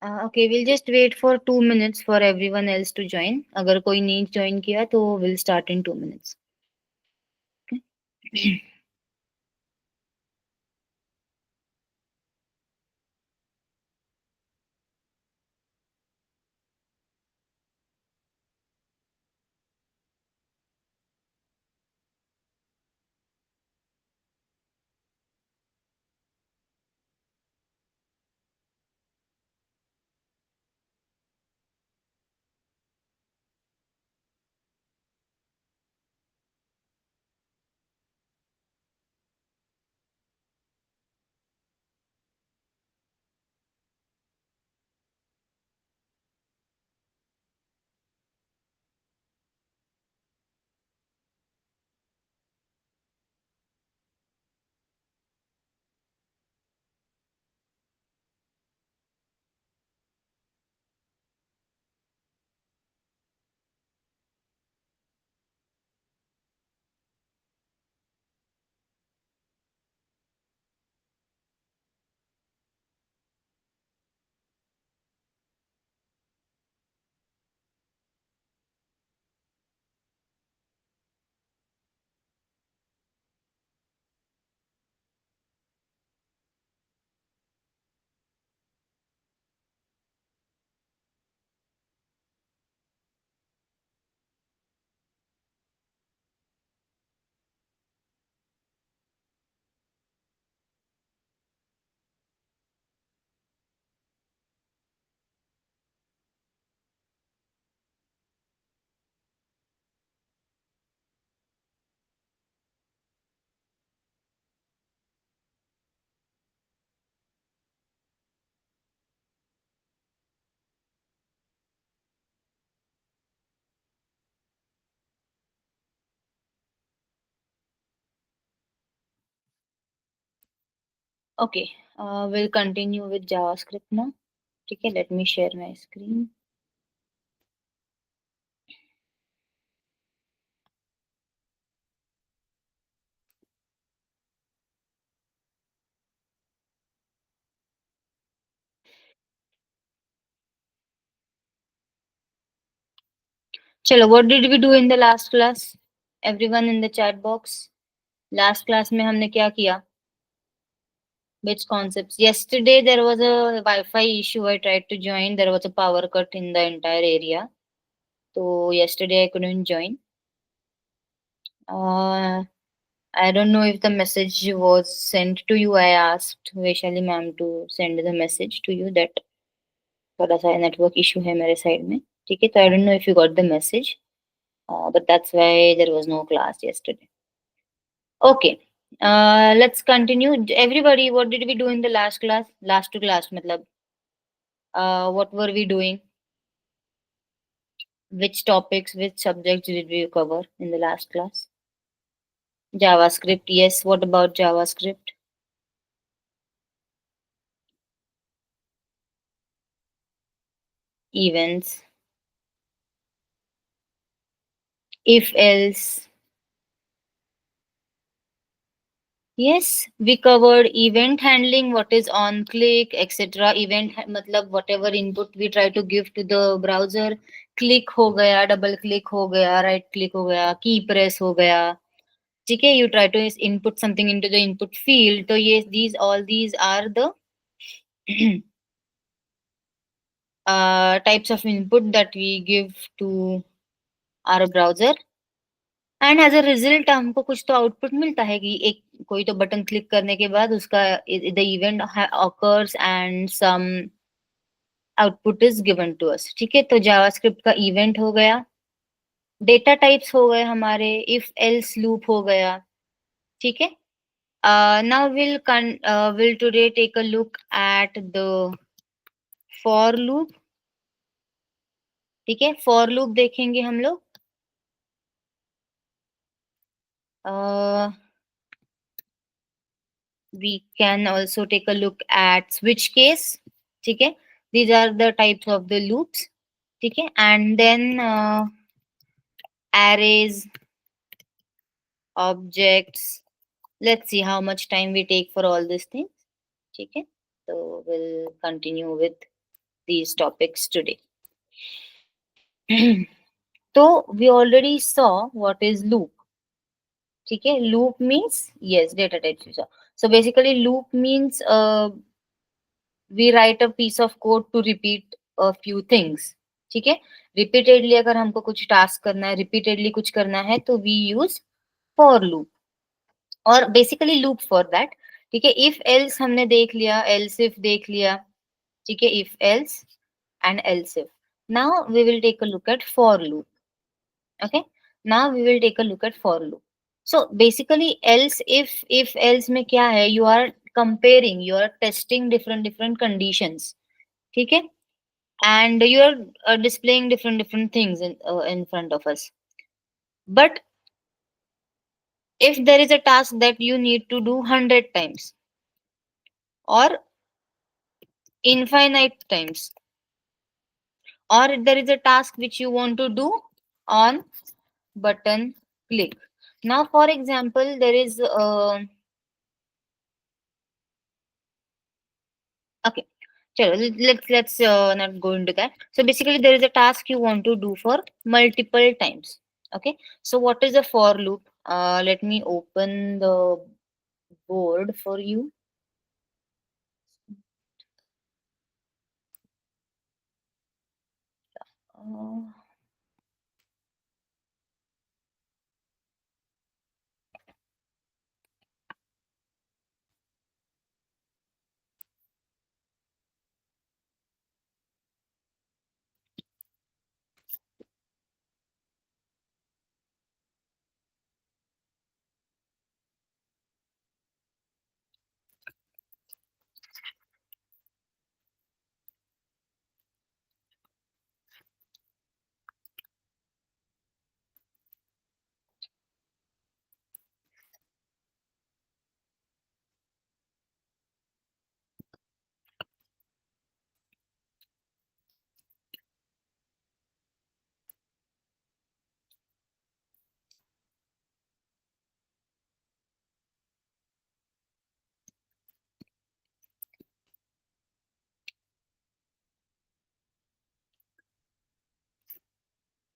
Okay, we'll just wait for 2 minutes for everyone else to join. अगर कोई नहीं join किया तो we'll start in 2 minutes. Okay. Okay, we'll continue with JavaScript now. ठीक है, let me share my screen. चलो, what did we do in the last class? Everyone in the chat box. Last class में हमने क्या किया? Which concepts? Yesterday there was a Wi-Fi issue. I tried to join. There was a power cut in the entire area. So yesterday I couldn't join. Uh, I don't know if the message was sent to you. I asked Vaishali ma'am to send the message to you that थोड़ा सा network issue है मेरे side में. ठीक है, तो I don't know if you got the message. But that's why there was no class yesterday. Okay. Let's continue. Everybody, what did we do in the last class? Last to class, matlab. What were we doing? Which topics, which subjects did we cover in the last class? JavaScript, yes. What about JavaScript? Events, if else. Yes, we covered event handling, what is on click, etc. मतलब whatever input we try to give to the browser. Click हो गया, double click हो गया, right click हो गया, key press हो गया. ठीक है, you try to input something into the input field. तो ये these are the types of input that we give to our browser. And as a result हमको कुछ तो आउटपुट मिलता है कि एक कोई तो बटन क्लिक करने के बाद उसका the event occurs and some output is given to us. ठीक है, तो जावास्क्रिप्ट का इवेंट हो गया. डेटा टाइप्स हो गए हमारे. इफ एल्स लूप हो गया. ठीक है. Now will today take a look at the for loop. ठीक है, फॉर लूप देखेंगे हम लोग. We can also take a look at switch case. ठीक है, these are the types of the loops. ठीक है, and then arrays, objects. Let's see how much time we take for all these things. ठीक है, so we'll continue with these topics today. So we already saw what is loop. ठीक है, loop means yes data types. So basically loop means we write a piece of code to repeat a few things. ठीक है, repeatedly अगर हमको कुछ task करना है, repeatedly कुछ करना है, तो वी यूज फॉर लूप और बेसिकली लूप फॉर दैट. ठीक है, इफ एल्स हमने देख लिया, एल्स इफ देख लिया. ठीक है, if else and else if. Now we will take a look at for loop. Okay. Now we will take a look at for loop. So basically else if else में क्या है? You are comparing, you are testing different conditions. ठीक है, and you are displaying different things in front of us. But if there is a task that you need to do 100 times or infinite times, or there is a task which you want to do on button click. Now for example there is okay, chalo, let's not go into that. So basically there is a task you want to do for multiple times. Okay, so what is a for loop? Let me open the board for you. uh,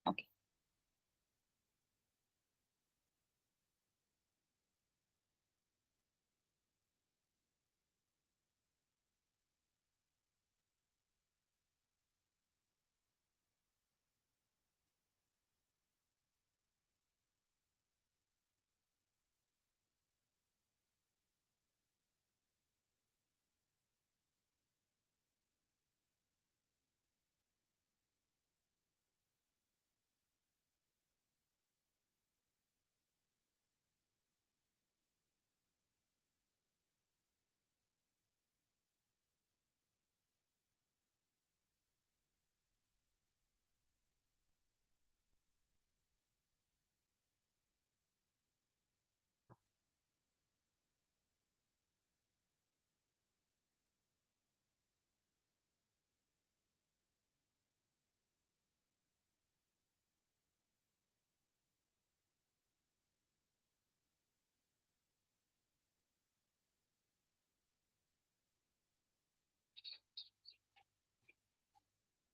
okay.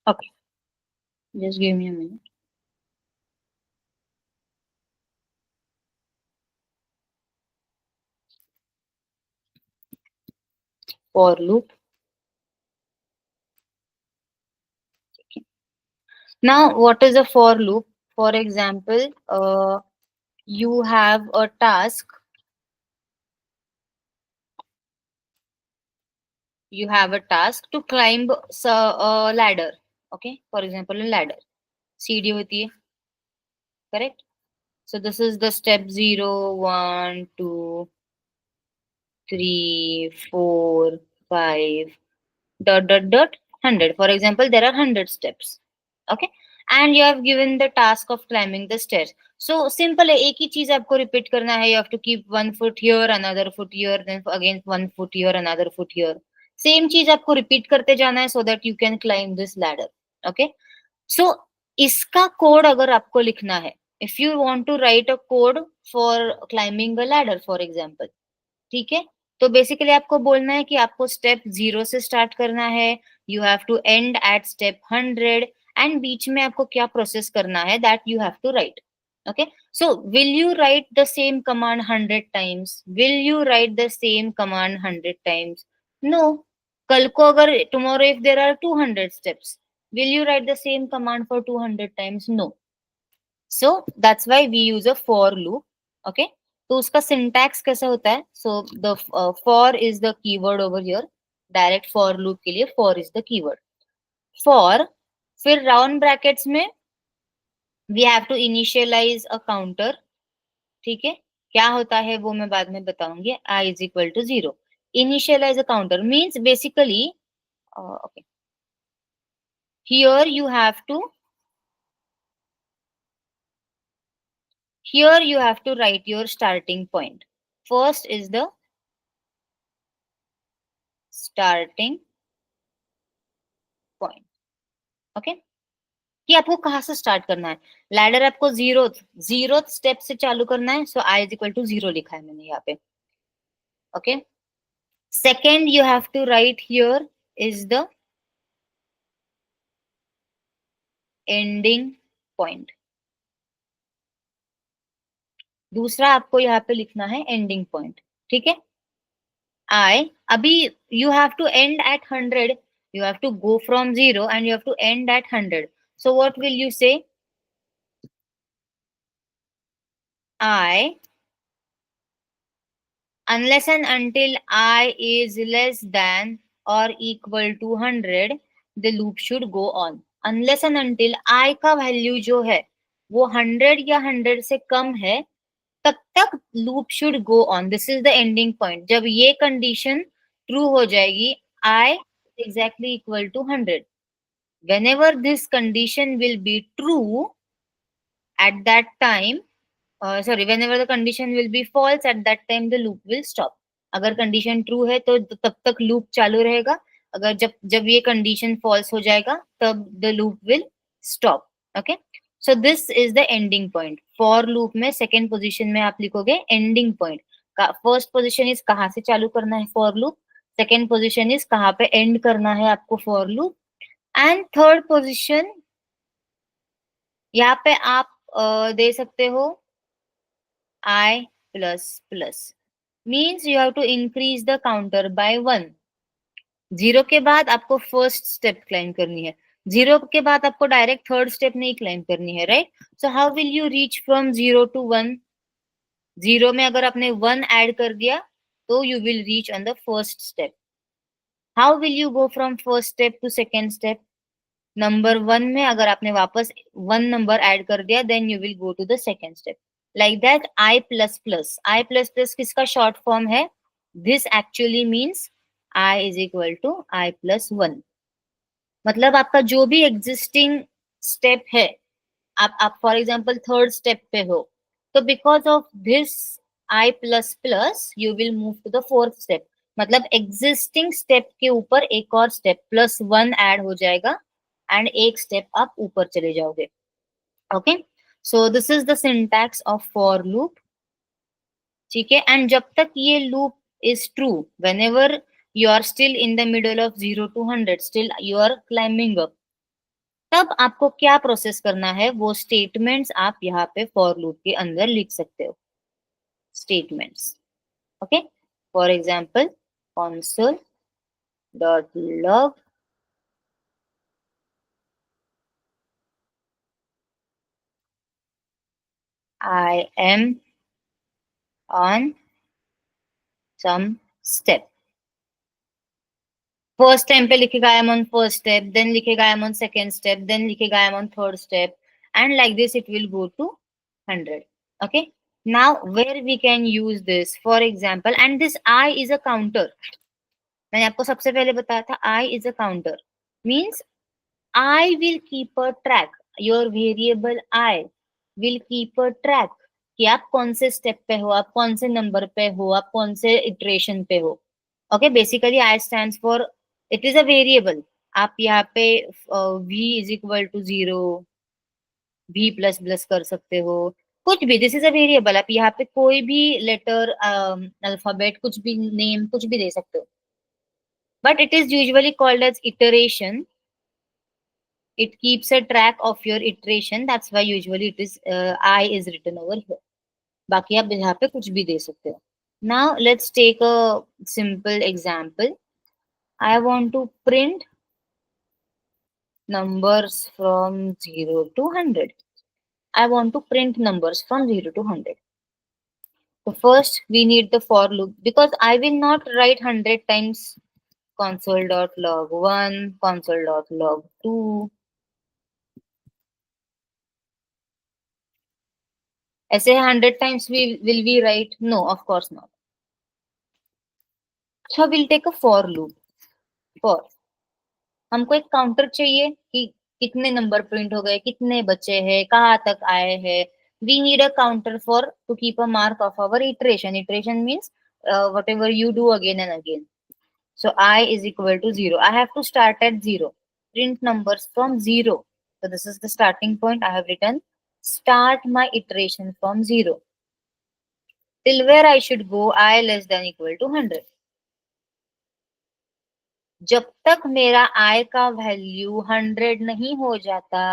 Okay, just give me a minute. For loop. Now what is a for loop? For example, you have a task, to climb a ladder. Okay, for example a ladder, सीढ़ी होती है, correct? So this is the step 0, 1, 2, 3, 4, 5, dot 100. For example, there are 100 steps. Okay, and you have given the task of climbing the stairs. So simple है, एक ही चीज आपको repeat करना है. You have to keep one foot here, another foot here, then again one foot here, another foot here. Same चीज आपको repeat करते जाना है so that you can climb this ladder. Okay, so इसका कोड अगर आपको लिखना है, if you want to write a code for climbing a ladder for example, ठीक है, तो बेसिकली आपको बोलना है कि आपको स्टेप 0 से स्टार्ट करना है, you have to end at step 100 and बीच में आपको क्या प्रोसेस करना है that you have to write. Okay, so will you write the same command 100 times? Will you write the same command 100 times? No. कल को अगर tomorrow if there are 200 steps, will you write the same command for 200 times? No. So that's why we use a for loop. Okay, तो उसका syntax कैसा होता है? So the for is the keyword over here. Direct for loop के लिए for is the keyword. For, फिर round brackets में we have to initialize a counter. ठीक है, क्या होता है वो मैं बाद में बताऊंगी. I is equal to 0. Initialize a counter means basically, okay, here you have to write your starting point. First is the starting point. Okay, कि आपको कहाँ से स्टार्ट करना है. लैडर आपको जीरो स्टेप से चालू करना है, so I is equal to 0 लिखा है मैंने यहाँ पे. Okay, second you have to write here is the ending point. दूसरा आपको यहाँ पे लिखना है एंडिंग पॉइंट. ठीक है, I अभी you have to end at 100. You have to go from 0 and you have to end at 100. So what will you say? I, unless and until I is less than or equal to 100, the loop should go on. Unless and until I का value जो है वो 100 या 100 से कम है, तब तक loop should go on. This is the ending point. जब ये कंडीशन ट्रू हो जाएगी, I exactly equal to 100. Whenever this condition will be true, at that time, whenever the condition will be false, at that time the loop will stop. अगर condition true है तो तब तक loop चालू रहेगा. अगर जब जब ये कंडीशन फॉल्स हो जाएगा तब the loop will stop. Okay, so this is the ending point. For loop में सेकेंड पोजीशन में आप लिखोगे ending point. First position is कहाँ से चालू करना है for loop, second position is कहाँ पे एंड करना है आपको for loop, and third position यहाँ पे आप दे सकते हो I plus plus. Means you have to increase the counter by 1. 0 के बाद आपको फर्स्ट स्टेप क्लाइम करनी है. 0 के बाद आपको डायरेक्ट थर्ड स्टेप नहीं क्लाइम करनी है, right. So how will you reach from 0 to 1? 0 में अगर आपने 1 ऐड कर दिया तो you will reach on the first step. How will you go from first step to second step? Number 1 में अगर आपने वापस 1 नंबर ऐड कर दिया then you will go to the second step. Like that I plus plus. I plus plus किसका short form है? This actually means I is equal to I plus 1. मतलब आपका जो भी एग्जिस्टिंग स्टेप है, आप फॉर एग्जाम्पल थर्ड स्टेप पे हो, तो because of this I plus plus you will move to the fourth step. मतलब एग्जिस्टिंग स्टेप के ऊपर एक और स्टेप प्लस 1 ऐड हो जाएगा एंड एक स्टेप आप ऊपर चले जाओगे. Okay, so this is the syntax of for loop. ठीक है, एंड जब तक ये loop is true, whenever you are still in the middle of 0 to 100, still you are climbing up, तब आपको क्या प्रोसेस करना है वो स्टेटमेंट्स आप यहाँ पे फॉर लूप के अंदर लिख सकते हो. Statements. Okay, for example console dot log I am on some step. First time पे लिखेगा I am on first step, then लिखेगा I am on second step, then लिखेगा I am on third step, and like this it will go to 100. Okay, now where we can use this for example, and this i is a counter. मैंने आपको सबसे पहले बताया था i is a counter. Means I will keep a track, your variable I will keep a track कि आप कौन से स्टेप पे हो, आप कौन से नंबर पे हो, आप कौन से इटरेशन पे हो. Okay, basically I stand for, it is a variable. आप यहाँ पे v is equal to 0, v plus plus कर सकते हो, कुछ भी, दिस इज अ वेरिएबल, आप यहाँ पे कोई भी लेटर, अल्फाबेट, कुछ भी नेम, कुछ भी दे सकते हो, but it is usually called as iteration. It keeps a track of your iteration. That's why usually it is I is written over here. बाकी आप यहाँ पे कुछ भी दे सकते हो. Now let's take a simple example. I want to print numbers from 0 to 100. I want to print numbers from 0 to 100. So first we need the for loop, because I will not write 100 times console.log1, console.log2. ऐसे 100 times we will we write? No, of course not. So we'll take a for loop. For हमको एक counter चाहिए कि कितने number print हो गए, कितने बचे हैं, कहाँ तक आए हैं. We need a counter for to keep a mark of our iteration. Iteration means whatever you do again and again. So I is equal to 0. I have to start at 0. Print numbers from 0. So this is the starting point. I have written start my iteration from 0. Till where I should go, I less than equal to 100. जब तक मेरा I का value 100 नहीं हो जाता,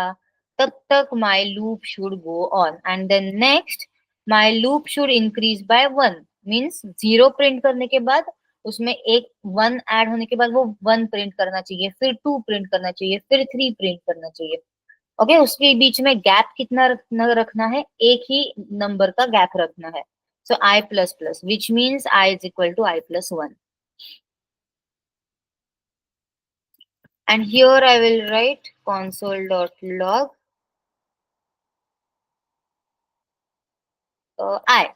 तब तक my loop should go on. And then next, my loop should increase by 1. Means 0 print करने के बाद उसमें एक 1 ऐड होने के बाद वो 1 प्रिंट करना चाहिए, फिर 2 प्रिंट करना चाहिए, फिर 3 प्रिंट करना चाहिए. ओके, उसके बीच में गैप कितना रखना है? एक ही नंबर का गैप रखना है. So I plus plus, which means I is equal to I plus 1. And here I will write console.log I.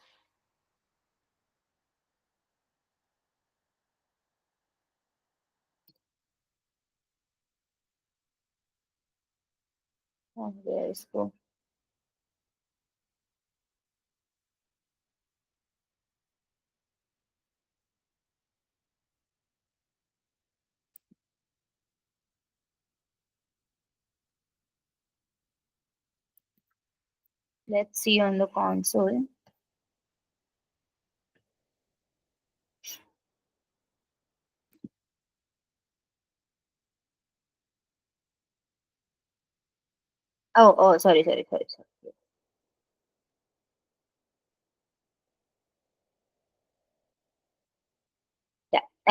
Where is go? Let's see on the console. Oh, sorry. Yeah.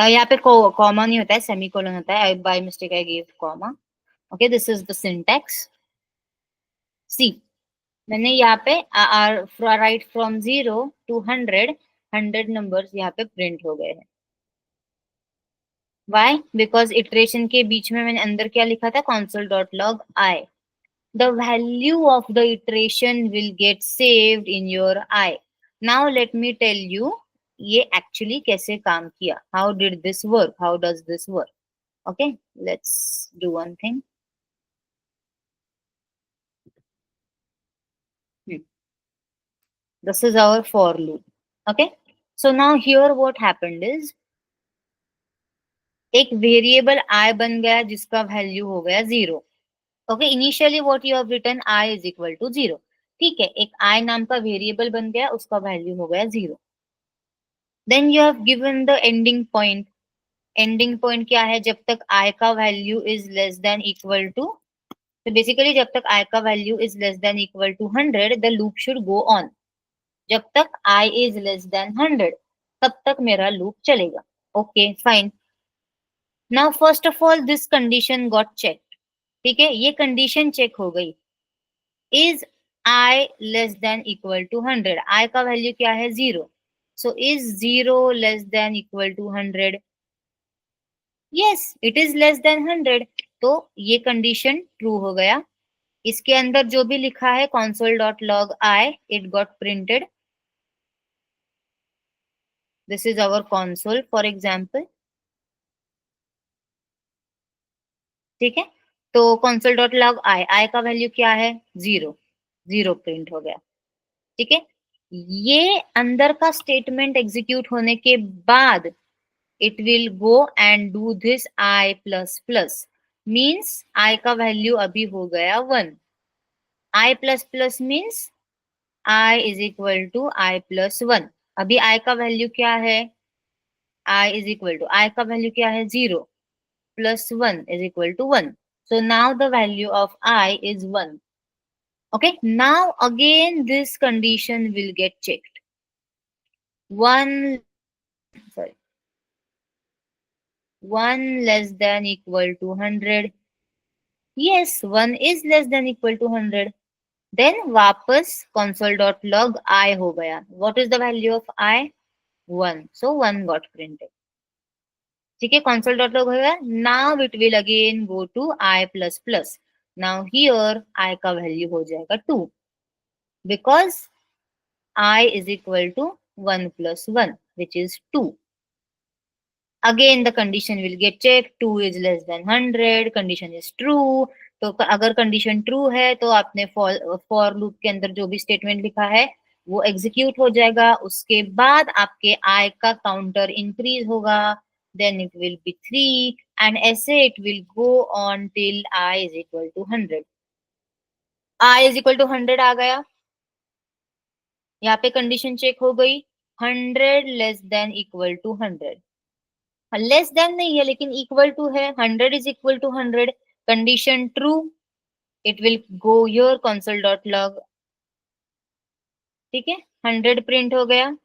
यहाँ पे comma नहीं होता है, semicolon होता है. By mistake I gave comma. Okay, this is the syntax. See, मैंने यहाँ पे राइट फ्रॉम 0 to 100 नंबर्स यहाँ पे प्रिंट हो गए हैं. Why? Because इटरेशन के बीच में मैंने अंदर क्या लिखा था? console.log I. The value of the iteration will get saved in your I. Now let me tell you ये actually कैसे काम किया. How did this work? How does this work? Okay, let's do one thing. This is our for loop. Okay, so now here what happened is एक variable I बन गया जिसका value हो गया 0. Okay, initially what you have written I is equal to 0. ठीक है, एक I नाम का वेरिएबल बन गया, उसका वैल्यू हो गया 0. Then you have given the ending point. Ending point क्या है? जब तक I का value is less than equal to, तो बेसिकली जब तक I का value is less than equal to 100, the loop should go on. जब तक I इज लेस देन 100, तब तक मेरा लूप चलेगा. Okay, fine. Now first of all this condition got check. ठीक है, ये कंडीशन चेक हो गई. Is I less than equal to 100. I का वैल्यू क्या है? 0. So is 0 less than equal to 100? Yes, it is less than 100. तो ये कंडीशन ट्रू हो गया. इसके अंदर जो भी लिखा है console.log I, it got printed. This is our console for example. ठीक है, तो console.log I का वैल्यू क्या है? 0. 0 प्रिंट हो गया. ठीक है, ये अंदर का स्टेटमेंट एग्जीक्यूट होने के बाद it will go and do this I plus plus. Means I का वैल्यू अभी हो गया 1. I plus plus means i is equal to I plus one. अभी i का वैल्यू क्या है? i is equal to, i का वैल्यू क्या है? 0 plus 1 is equal to 1। So now the value of I is 1. Okay, now again this condition will get checked. 1, sorry, 1 less than equal to 100. Yes, 1 is less than equal to 100. Then वापस console.log I हो गया. What is the value of I? 1. So 1 got printed. ठीक है, console.log हो गया. Now it will again go to I plus plus. Now here I का value हो जाएगा 2. Because I is equal to 1 plus 1, which is 2. Again the condition will get checked. 2 is less than 100, condition is true. तो अगर condition true है तो आपने for loop के अंदर जो भी स्टेटमेंट लिखा है वो एग्जीक्यूट हो जाएगा। उसके बाद आपके आई का काउंटर इंक्रीज होगा, then it will be 3 and ऐसे it will go on till i is equal to 100। I is equal to 100 आ गया, यहाँ पे कंडीशन चेक हो गई। 100 less than equal to 100, less than नहीं है लेकिन इक्वल टू है। 100 is equal to 100, condition true, it will go your console dot log. ठीक है, 100 प्रिंट हो गया,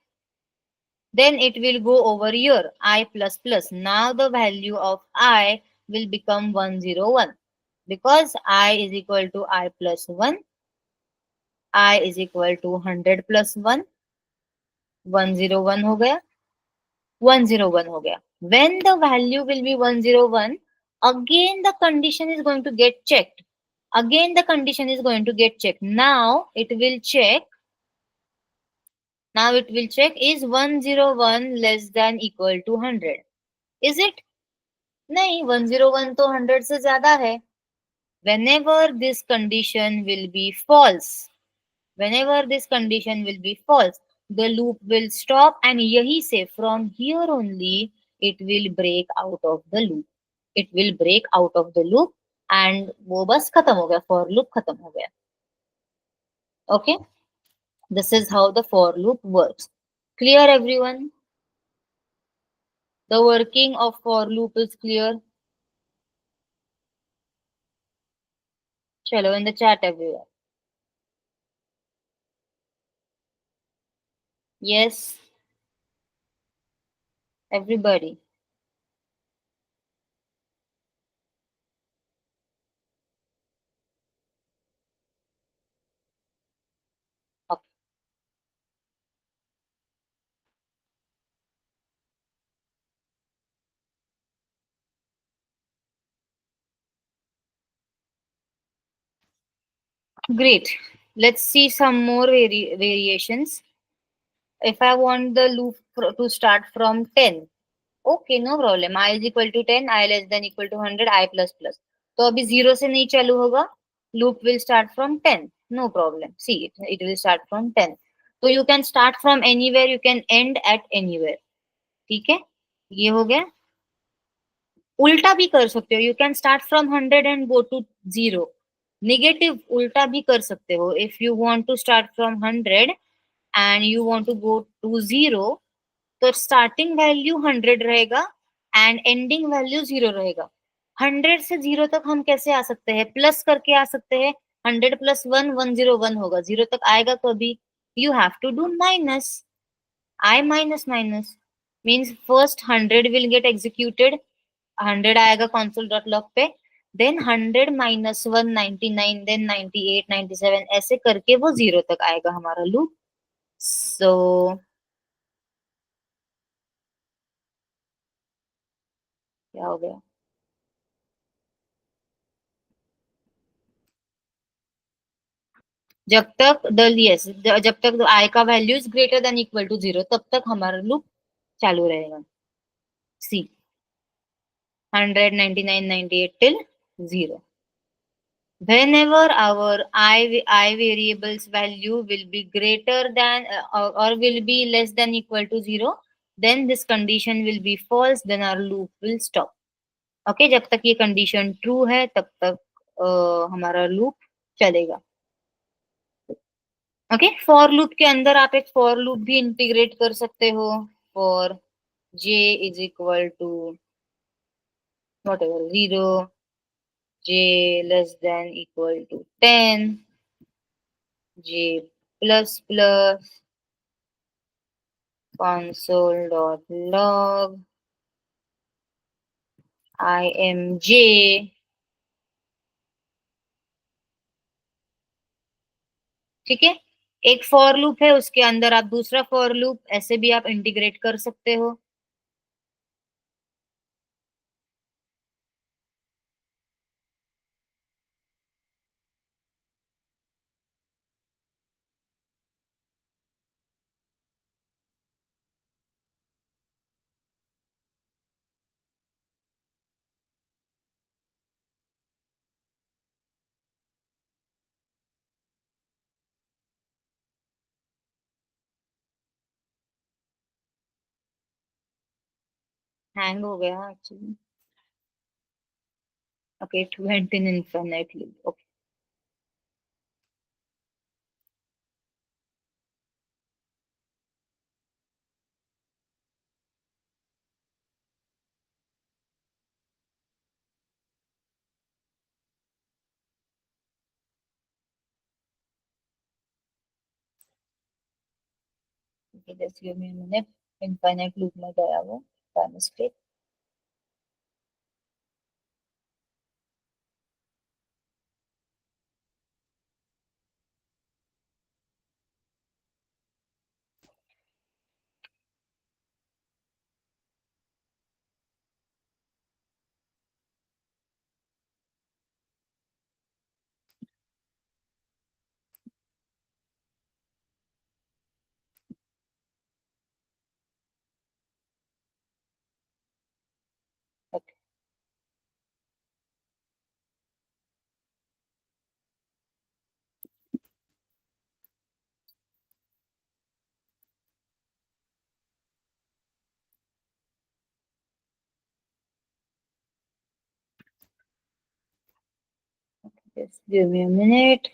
then it will go over your I plus plus. Now the value of I will become 101 because I is equal to I plus 1, I is equal to 100 plus 1, 101 हो गया, 101 हो गया। When the value will be 101, again the condition is going to get checked. Again the condition is going to get checked. Now it will check. Now it will check, is 101 less than equal to 100? Is it? नहीं, 101 तो 100 से ज्यादा है। Whenever this condition will be false, whenever this condition will be false, the loop will stop and यही से from here only it will break out of the loop. It will break out of the loop and वो बस खत्म हो गया, for loop खत्म हो गया। Okay, this is how the for loop works. Clear everyone? The working of for loop is clear. चलो, in the chat everyone. Yes, everybody. Okay. Great. Let's see some more variations. If I want the loop to start from 10, okay, no problem. I is equal to 10, I less than equal to 100, I plus plus. तो अभी 0 से नहीं चालू होगा, loop will start from 10, no problem. See, it will start from 10. So you can start from anywhere, you can end at anywhere. ठीक है, ये हो गया। उल्टा भी कर सकते हो, you can start from 100 and go to 0. Negative उल्टा भी कर सकते हो। If you want to start from 100 and you want to go to 0, तो स्टार्टिंग वैल्यू 100 रहेगा एंड एंडिंग वैल्यू 0 रहेगा। 100 से 0 तक हम कैसे आ सकते हैं? प्लस करके आ सकते हैं। 100 प्लस 1 101 होगा, 0 तक आएगा कभी? You have to do minus, I minus minus means first 100 will get executed, 100 आएगा console डॉट लॉग पे, देन 100 माइनस 1 99, देन 98 97 ऐसे करके वो 0 तक आएगा हमारा लूप। सो क्या हो गया? जब तक जब तक आई का value is greater than equal to 0 तब तक हमारा लूप चालू रहेगा। सी 100 99 98 till 0। Whenever our I variables value will be greater than or will be less than equal to 0, then this condition will be false, then our loop will stop. Okay, जब तक ये condition true है तब तक हमारा loop चलेगा। Okay, for loop के अंदर आप एक फॉर लूप भी इंटीग्रेट कर सकते हो। For j is equal to whatever 0, j less than equal to 10, j plus plus console dot log imj। ठीक है, एक फॉर लूप है, उसके अंदर आप दूसरा फॉर लूप ऐसे भी आप इंटीग्रेट कर सकते हो। हैंग हो गया actually. Okay, it went in infinitely. Okay, just give me a minute। Infinite loop में गया वो by mistake. Just give me a minute.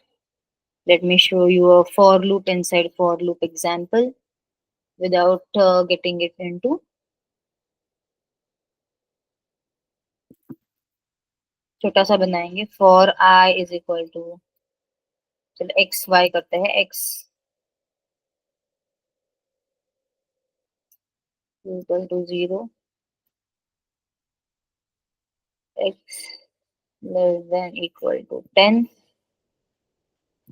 Let me show you a for loop inside for loop example without getting it into। छोटा सा बनाएंगे। For I is equal to, चलो x y करते हैं। X equal to 0, x less than equal to 10,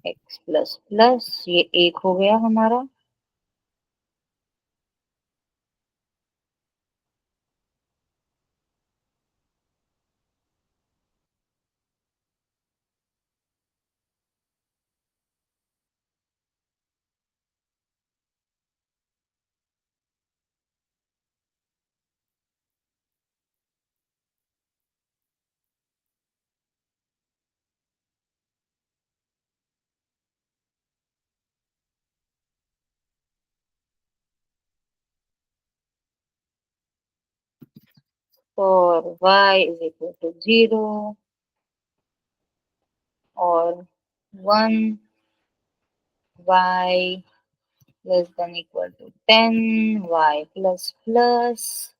x plus plus, ये एक हो गया हमारा। For y is equal to 0 और 1, y less than equal to 10, y plus plus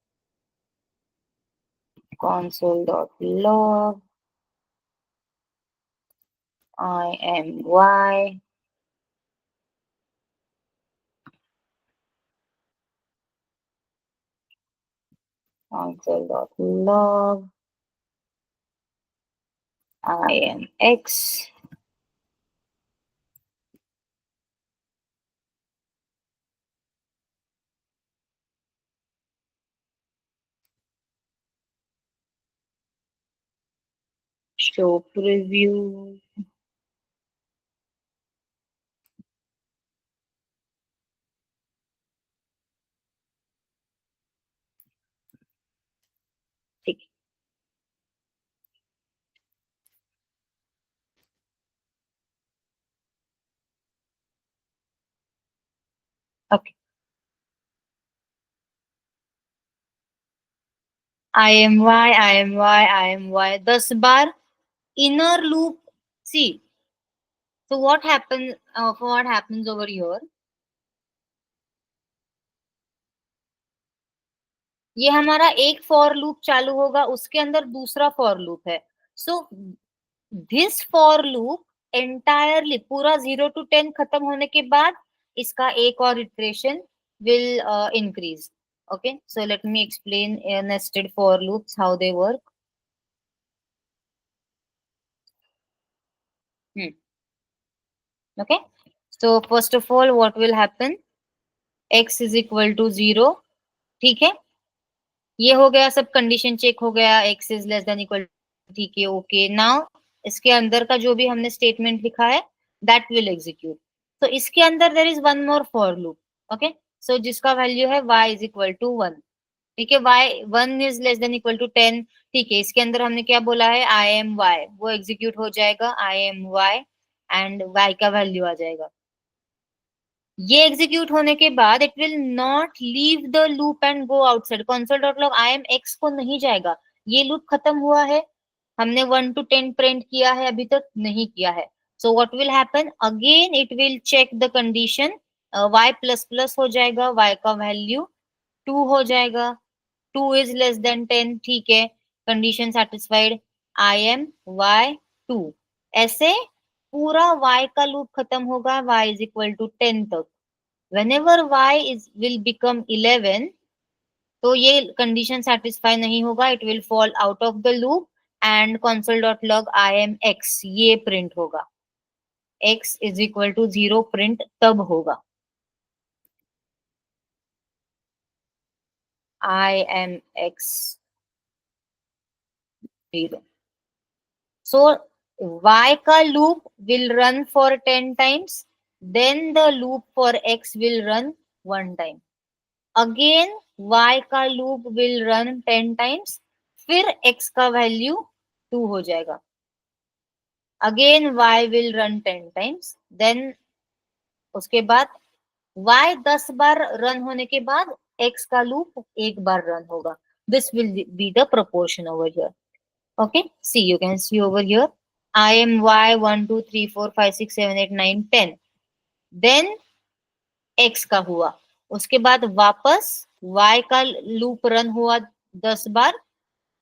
console.log imy console.log imx। show preview। ठीक है, ओके। आई एम वाई 10 बार inner loop. See, So what happens over here, ये हमारा एक for loop चालू होगा, उसके अंदर दूसरा फॉर लूप है। So this for loop entirely पूरा 0 to 10 खत्म होने के बाद इसका एक और iteration will increase. Okay, so let me explain nested for loops how they work. Okay, so first of all what will happen, x is equal to 0। ठीक है, ये हो गया, सब कंडीशन चेक हो गया, x is less than equal, ठीक है, ओके। नाउ इसके अंदर का जो भी हमने स्टेटमेंट लिखा है दैट विल एग्जीक्यूट। तो इसके अंदर there is one more for loop. Okay, so जिसका वैल्यू है y इज इक्वल टू 1। ठीक है, y 1 is less than equal to 10। ठीक है, इसके अंदर हमने क्या बोला है, आई एम y, वो एग्जीक्यूट हो जाएगा, I am y, and y का वैल्यू आ जाएगा। ये एग्जीक्यूट होने के बाद it will not leave the loop and go outside, console dot log I am x को नहीं जाएगा। ये लूप खत्म हुआ है, हमने 1 to 10 प्रिंट किया है, अभी तक नहीं किया है। So what will happen again, it will check the condition, y plus plus हो जाएगा, y का वैल्यू 2 हो जाएगा, 2 इज लेस देन 10। ठीक है, condition satisfied, I am y 2। ऐसे पूरा y का लूप खत्म होगा y इज इक्वल टू 10 तक। whenever y is will become 11, तो ये कंडीशन सेटिस्फाई नहीं होगा, it will fall out of the loop and console dot log I am x ये प्रिंट होगा, x is equal to 0 print तब होगा, I am x 0। So y का loop will run for 10 times, then the loop for x will run 1 time, again y का loop will run 10 times, फिर x का value 2 हो जाएगा, again y will run 10 times, then उसके बाद y 10 बार run होने के बाद x का लूप एक बार रन होगा। This will be the proportion over here. Okay, see, you can see over here, I am y 1 2 3 4 5 6 7 8 9 10, then x का हुआ, उसके बाद वापस y का लूप रन हुआ 10 बार,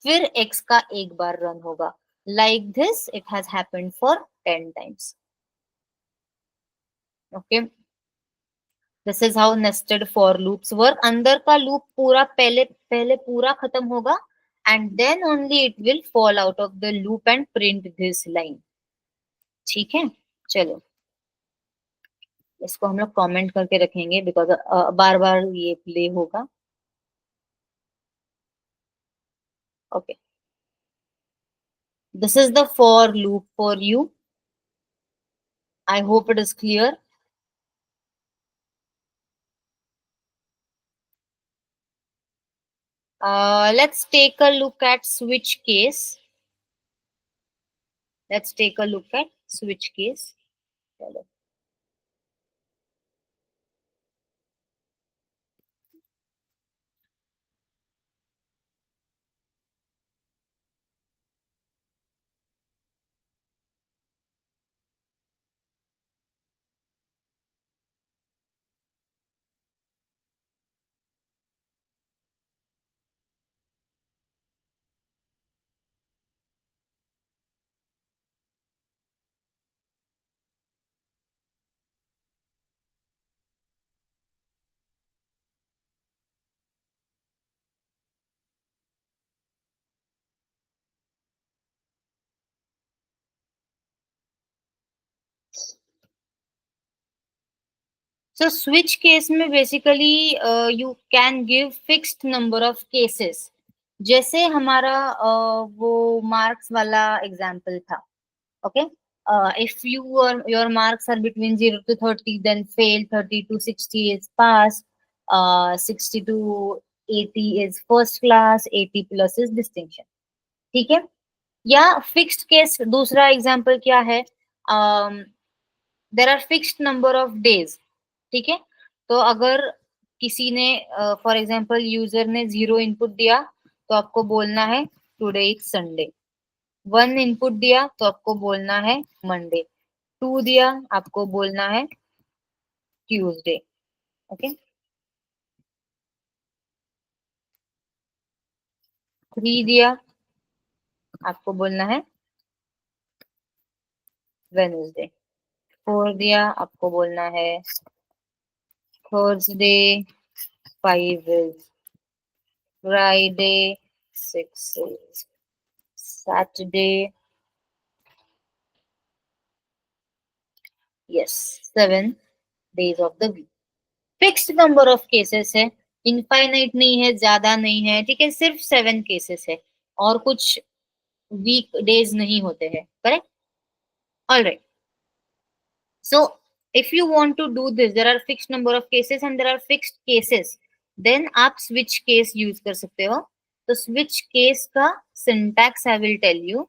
फिर x का एक बार रन होगा। Like this it has happened for 10 times. Okay, this is how nested for loops work. अंदर का लूप पूरा पहले पहले पूरा खत्म होगा and then only it will fall out of the loop and print this line. ठीक है, चलो इसको हम लोग कमेंट करके रखेंगे बिकॉज बार बार ये प्ले होगा। Okay, this is the for loop for you, I hope it is clear. Let's take a look at switch case. Let's take a look at switch case. चलो, so switch case में basically you can give fixed number of cases। जैसे हमारा वो marks वाला example था। okay, if your marks are between 0 to 30 then fail, 30 to 60 is pass, 60 to 80 is first class, 80 plus is distinction। ठीक है, या fixed case दूसरा example क्या है, there are fixed number of days. ठीक है, तो अगर किसी ने फॉर एग्जाम्पल यूजर ने 0 इनपुट दिया तो आपको बोलना है टुडे इज संडे, 1 इनपुट दिया तो आपको बोलना है मंडे, टू दिया, आपको बोलना है ट्यूसडे। ओके, थ्री दिया, आपको बोलना है वेनेसडे। फोर दिया, आपको बोलना है Thursday. Five is Friday. Six is Saturday. Yes, seven days of the week. Fixed number of cases है, इनफाइनाइट नहीं है, ज्यादा नहीं है, ठीक है, सिर्फ सेवन केसेस है और कुछ वीक डेज नहीं होते हैं, correct. All right, so if you want to do this, there are fixed number of cases and there are fixed cases, then आप switch case use कर सकते हो। तो switch case का syntax I will tell you।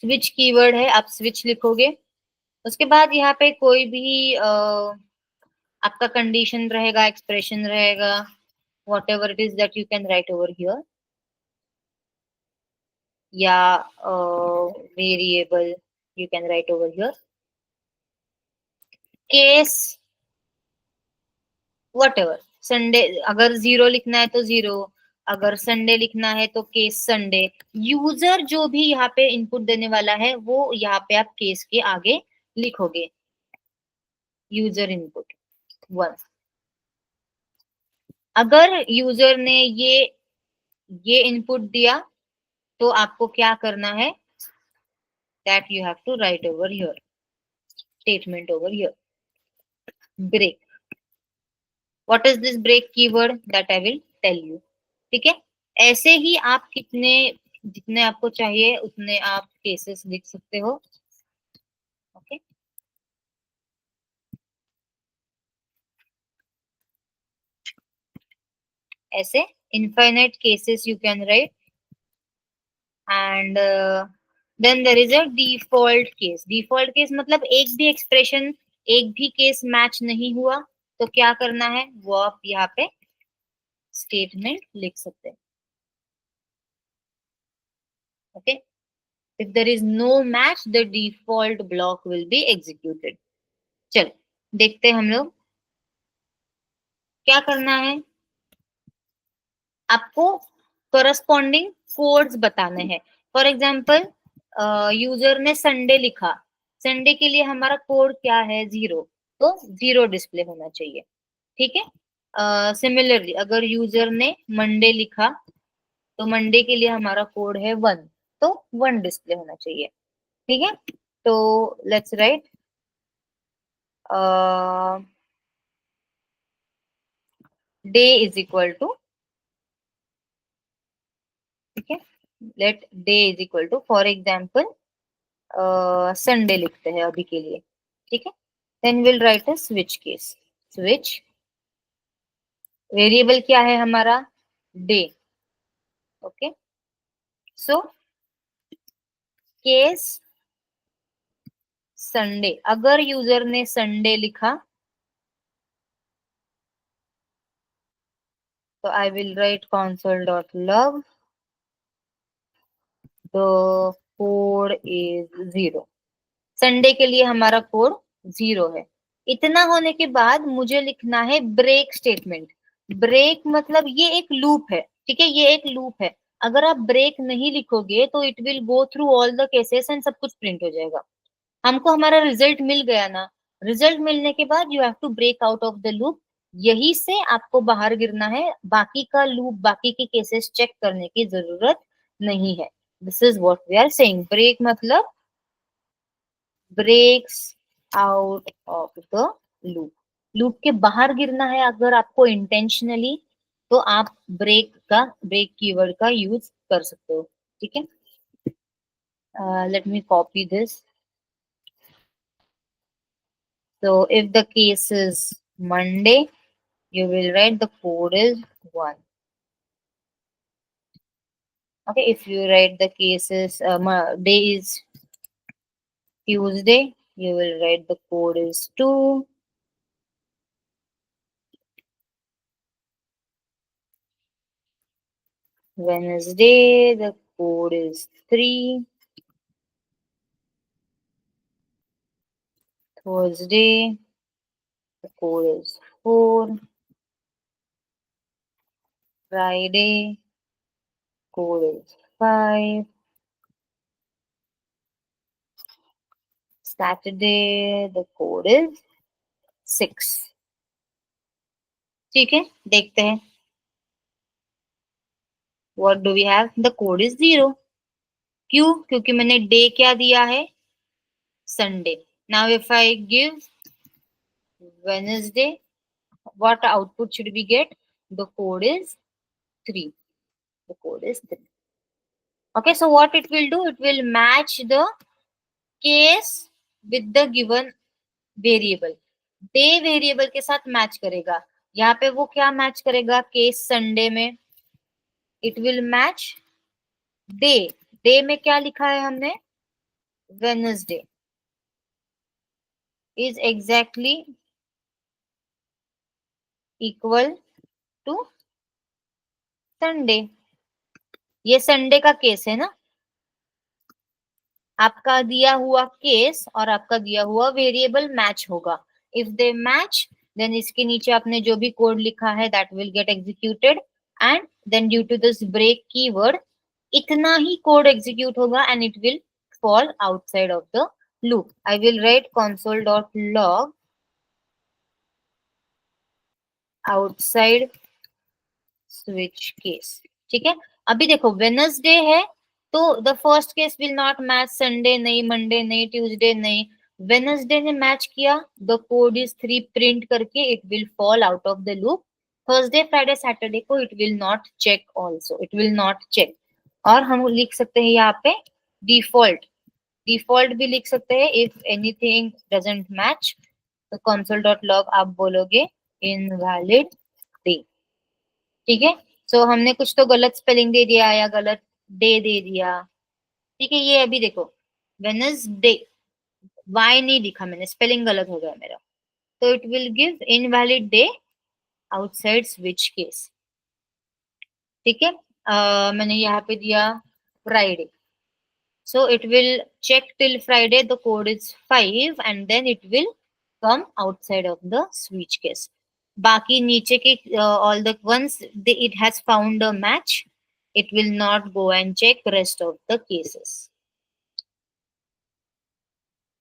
switch keyword है, आप switch लिखोगे, उसके बाद यहाँ पे कोई भी आपका कंडीशन रहेगा, एक्सप्रेशन रहेगा, whatever it is that you can write over here, या variable you can write over here, case whatever। Sunday अगर जीरो लिखना है तो जीरो, अगर संडे लिखना है तो केस संडे। यूजर जो भी यहाँ पे इनपुट देने वाला है वो यहाँ पे आप केस के आगे लिखोगे, यूजर इनपुट वन। अगर यूजर ने ये इनपुट दिया तो आपको क्या करना है, that you have to write over here, statement over here, break. What is this break keyword, that I will tell you, ठीक है। ऐसे ही आप कितने जितने आपको चाहिए उतने आप केसेस लिख सकते हो। ओके, ऐसे infinite cases you can write. And then there is a default case. Default case मतलब एक भी एक्सप्रेशन, एक भी केस मैच नहीं हुआ तो क्या करना है, वो आप यहाँ पे स्टेटमेंट लिख सकते हैं। Okay, if there is no match the default block will be executed. चलो देखते हैं हम लोग क्या करना है। आपको करस्पॉन्डिंग कोड्स बताने हैं। फॉर एग्जाम्पल यूजर ने संडे लिखा, संडे के लिए हमारा कोड क्या है, जीरो, तो जीरो डिस्प्ले होना चाहिए, ठीक है। सिमिलरली अगर यूजर ने मंडे लिखा तो मंडे के लिए हमारा कोड है वन, तो वन डिस्प्ले होना चाहिए, ठीक है। तो let's write day is equal to, ठीक है, let day is equal to for example Sunday लिखते हैं अभी के लिए, ठीक है। Then will write a switch case. Switch variable क्या है हमारा, day. Okay, so case Sunday, अगर यूजर ने संडे लिखा तो I will write console dot log the code is zero. Sunday के लिए हमारा कोड जीरो है। इतना होने के बाद मुझे लिखना है ब्रेक स्टेटमेंट। ब्रेक मतलब ये एक लूप है, ठीक है, ये एक लूप है। अगर आप ब्रेक नहीं लिखोगे तो it will go through all the cases and सब कुछ प्रिंट हो जाएगा। हमको हमारा रिजल्ट मिल गया ना, रिजल्ट मिलने के बाद you have to break out of the loop, यही से आपको बाहर गिरना है, बाकी का लूप बाकी के केसेस चेक करने की जरूरत नहीं है। This is what we are saying, break मतलब breaks out of the loop, loop के बाहर गिरना है अगर आपको इंटेंशनली, तो आप ब्रेक कीवर्ड का यूज कर सकते हो, ठीक है। Let me copy this. So if the case is Monday, you will write the code is 1. Okay, if you write the cases, day is Tuesday, you will write the code is 2. Wednesday, the code is 3. Thursday, the code is 4. Friday, code is 5. Saturday, the code is 6. ठीक है, देखते हैं. What do we have? The code is 0. क्यों? क्योंकि मैंने day क्या दिया है? Sunday. Now if I give Wednesday, what output should we get? The code is 3. The code is 3. Okay, so what it will do? It will match the case with the given variable. Day variable के साथ match करेगा. यहाँ पे वो क्या match करेगा? Case Sunday में it will match day. Day में क्या लिखा है हमने? Wednesday is exactly equal to Sunday. ये संडे का केस है ना. आपका दिया हुआ केस और आपका दिया हुआ वेरिएबल मैच होगा. इफ दे मैच, देन इसके नीचे आपने जो भी कोड लिखा है that will get executed, and then due to this break keyword इतना ही कोड एग्जीक्यूट होगा and it will fall outside of the loop. I will write console.log outside switch case. ठीक है. अभी देखो वेनसडे है तो the first case will not match Sunday नहीं, मंडे नहीं, ट्यूसडे नहीं. वेनसडे ने मैच किया, द कोड इज 3 प्रिंट करके it will fall out of the loop. Thursday Friday Saturday को it will not check, also it will not check. और हम लिख सकते हैं यहाँ पे डिफॉल्ट. डिफॉल्ट भी लिख सकते हैं. इफ एनीथिंग डजंट मैच तो console.log आप बोलोगे इनवैलिड डे. ठीक है. सो हमने कुछ तो गलत स्पेलिंग दे दिया या गलत डे दे दिया. ठीक है. ये अभी देखो वेनसडे, वाई नहीं लिखा मैंने, स्पेलिंग गलत हो गया मेरा. तो it will give invalid day outside switch case. ठीक है. मैंने यहाँ पे दिया Friday. So it will check till Friday, the code is 5 and then it will come outside of the switch case. बाकी नीचे के all the ones it has found a match, it will not go and check rest of the cases.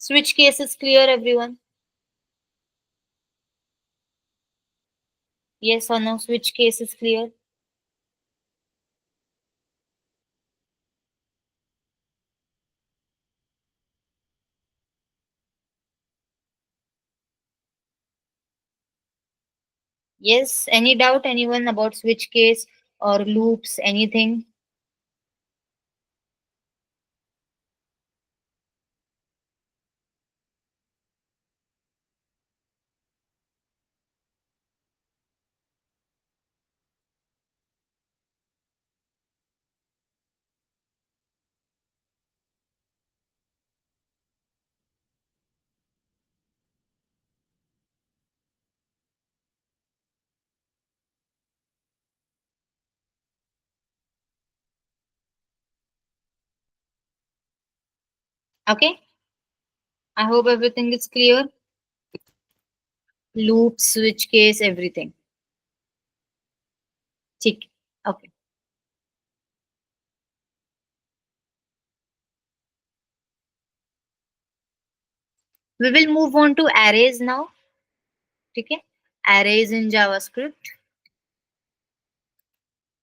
Switch case is clear everyone? Yes or no? Switch case is clear? Yes. Any doubt anyone about switch case or loops, anything? Okay. I hope everything is clear. Loop, switch case, everything. ठीक. Okay. We will move on to arrays now. ठीक है. Arrays in JavaScript.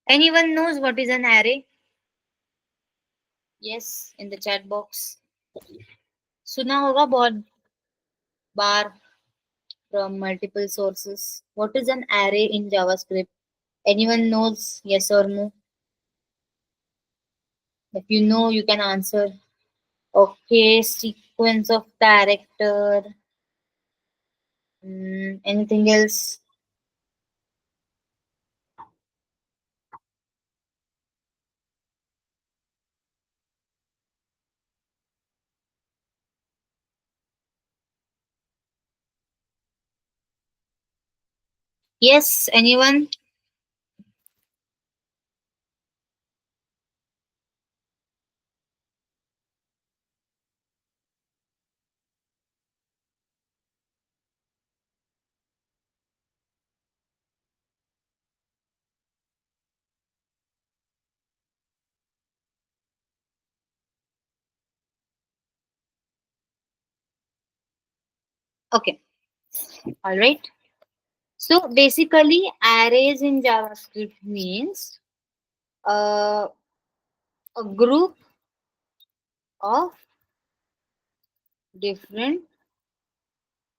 Anyone knows what is an array? Yes, in the chat box. सुना होगा बहुत बार from multiple sources. What is an array in JavaScript? Anyone knows? Yes or no? If you know, you can answer. Okay, sequence of character. Anything else? Yes, anyone? Okay, all right. So basically, arrays in JavaScript means uh, a group of different,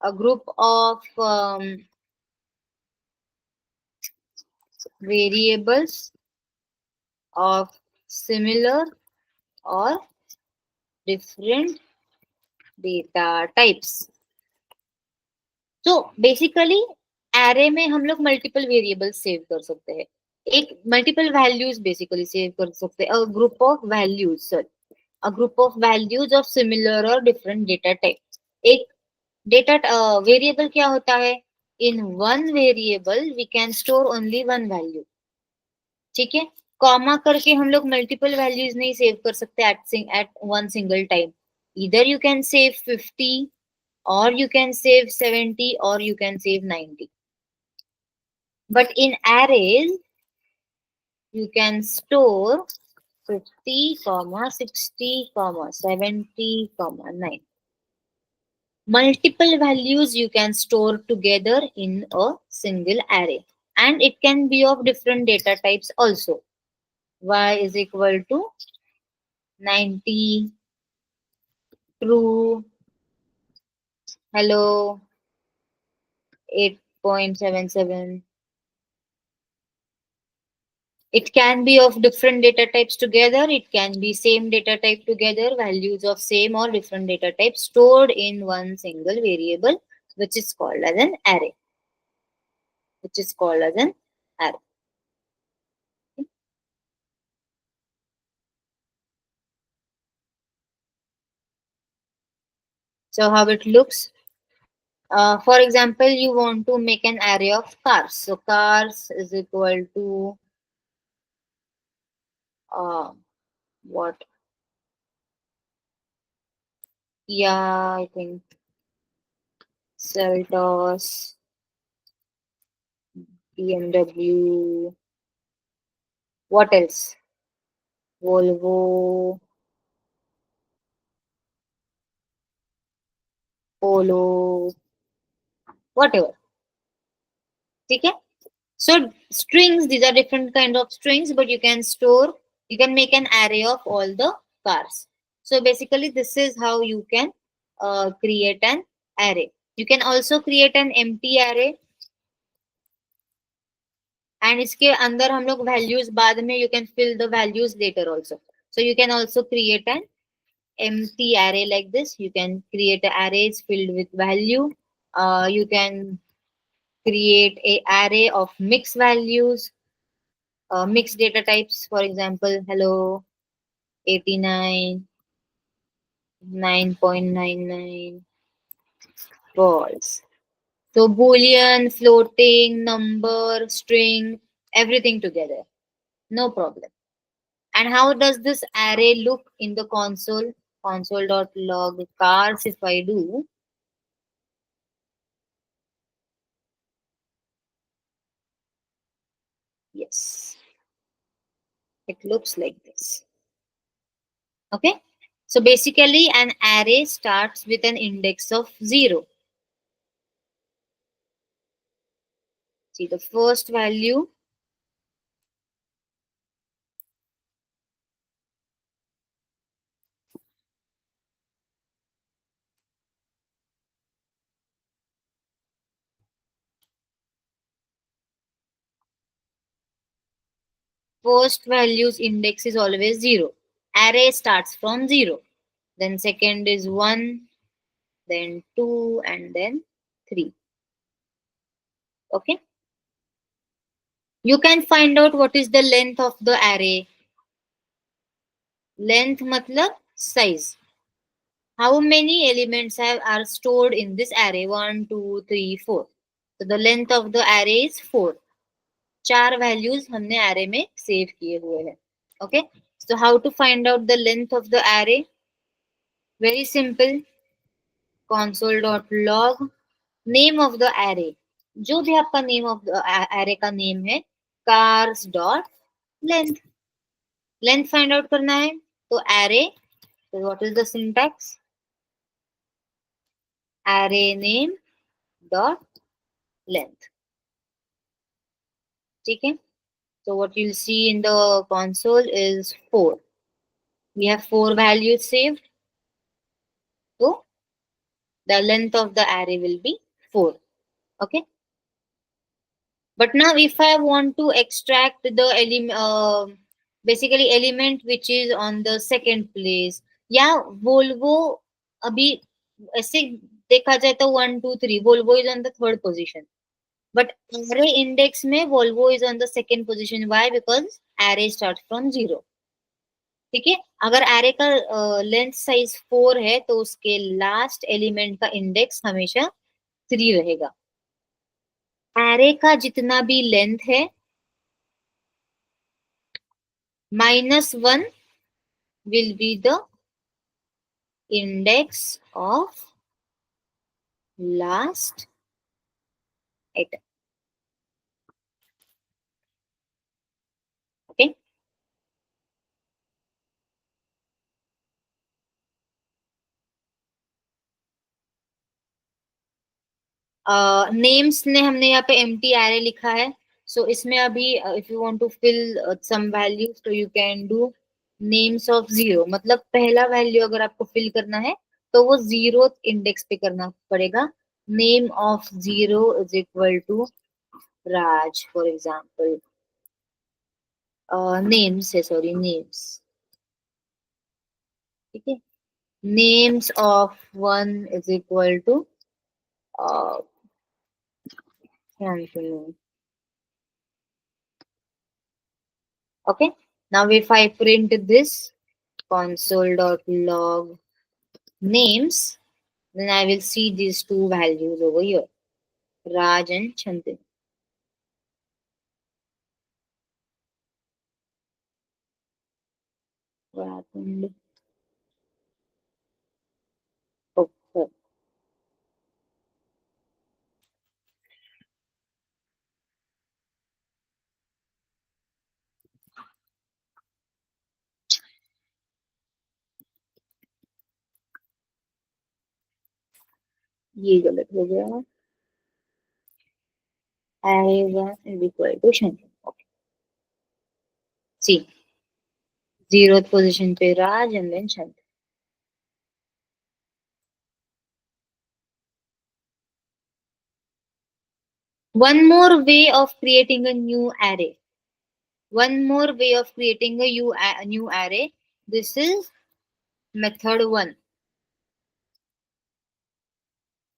a group of variables of similar or different data types. तो basically array में हम लोग multiple variable save कर सकते हैं, एक multiple values basically save कर सकते हैं, a group of values, sir, a group of values of similar और डिफरेंट डेटा टाइप। एक डेटा वेरिएबल क्या होता है, in one variable we can store only one value, ठीक है। कॉमा करके हम लोग मल्टीपल वैल्यूज नहीं सेव कर सकते एट वन सिंगल टाइम, इधर you can save 50 or you can save 70 or you can save 90, but in arrays you can store 50 comma 60 comma 70 comma 9, multiple values you can store together in a single array, and it can be of different data types also. Y is equal to 90, true, hello, 8.77. It can be of different data types together. It can be same data type together, values of same or different data types stored in one single variable, which is called as an array. Which is called as an array. So how it looks? For example, you want to make an array of cars. So cars is equal to what? Yeah, I think Seltos, BMW. What else? Volvo, Polo, whatever. ठीक है? So strings, these are different kind of strings, but you can store, you can make an array of all the cars. So basically, this is how you can create an array. You can also create an empty array, and इसके अंदर हम लोग values बाद में, you can fill the values later also. So you can also create an empty array like this. You can create arrays filled with value. You can create a array of mixed values, mixed data types. For example, hello, 89, 9.99, false. So boolean, floating, number, string, everything together. No problem. And how does this array look in the console? Console.log cars, if I do, yes, it looks like this. Okay. So basically an array starts with an index of 0. See the first value, first value's index is always 0. Array starts from 0. Then second is 1, then 2, and then 3. Okay. You can find out what is the length of the array. Length matlab size. How many elements are stored in this array? 1, 2, 3, 4. So the length of the array is 4. 4 values हमने array में save किए हुए हैं. Okay. So how to find out the length of the array? Very simple. Console.log name of the array. जो भी आपका name of the array का name है, cars dot length. Length find out करना है तो array. So what is the syntax? Array name dot length. ठीक है, so what you'll see in the console is 4. We have 4 values saved, so the length of the array will be 4. Okay, but now if I want to extract the basically element which is on the second place, या Volvo अभी ऐसे देखा जाए तो 1 2 3 Volvo is on the third position, but array index में Volvo is on the second position. Why? Because array starts from 0. ठीक है, अगर array का लेंथ साइज 4 है तो उसके लास्ट एलिमेंट का इंडेक्स हमेशा 3 रहेगा. array का जितना भी लेंथ है -1 will be the index of last item. Okay. Names ने हमने यहाँ पे एम्प्टी एरे लिखा है. सो इसमें अभी if you want to fill some values तो you can do names of 0. मतलब पहला वैल्यू अगर आपको फिल करना है तो वो 0th इंडेक्स पे करना पड़ेगा. Name of 0 is equal to Raj for example. Names है, सॉरी नेम्स. ठीक है, names of 1 is equal to okay. Now if I print this console.log names, then I will see these two values over here, Raj and Chandan. What happened? Oh, oh. ये गलत हो गया. Array1 is equal to Chandan. Okay. See, 0th position पे Raj and then Chandan. One more way of creating a new array. One more way of creating a new array. This is method 1.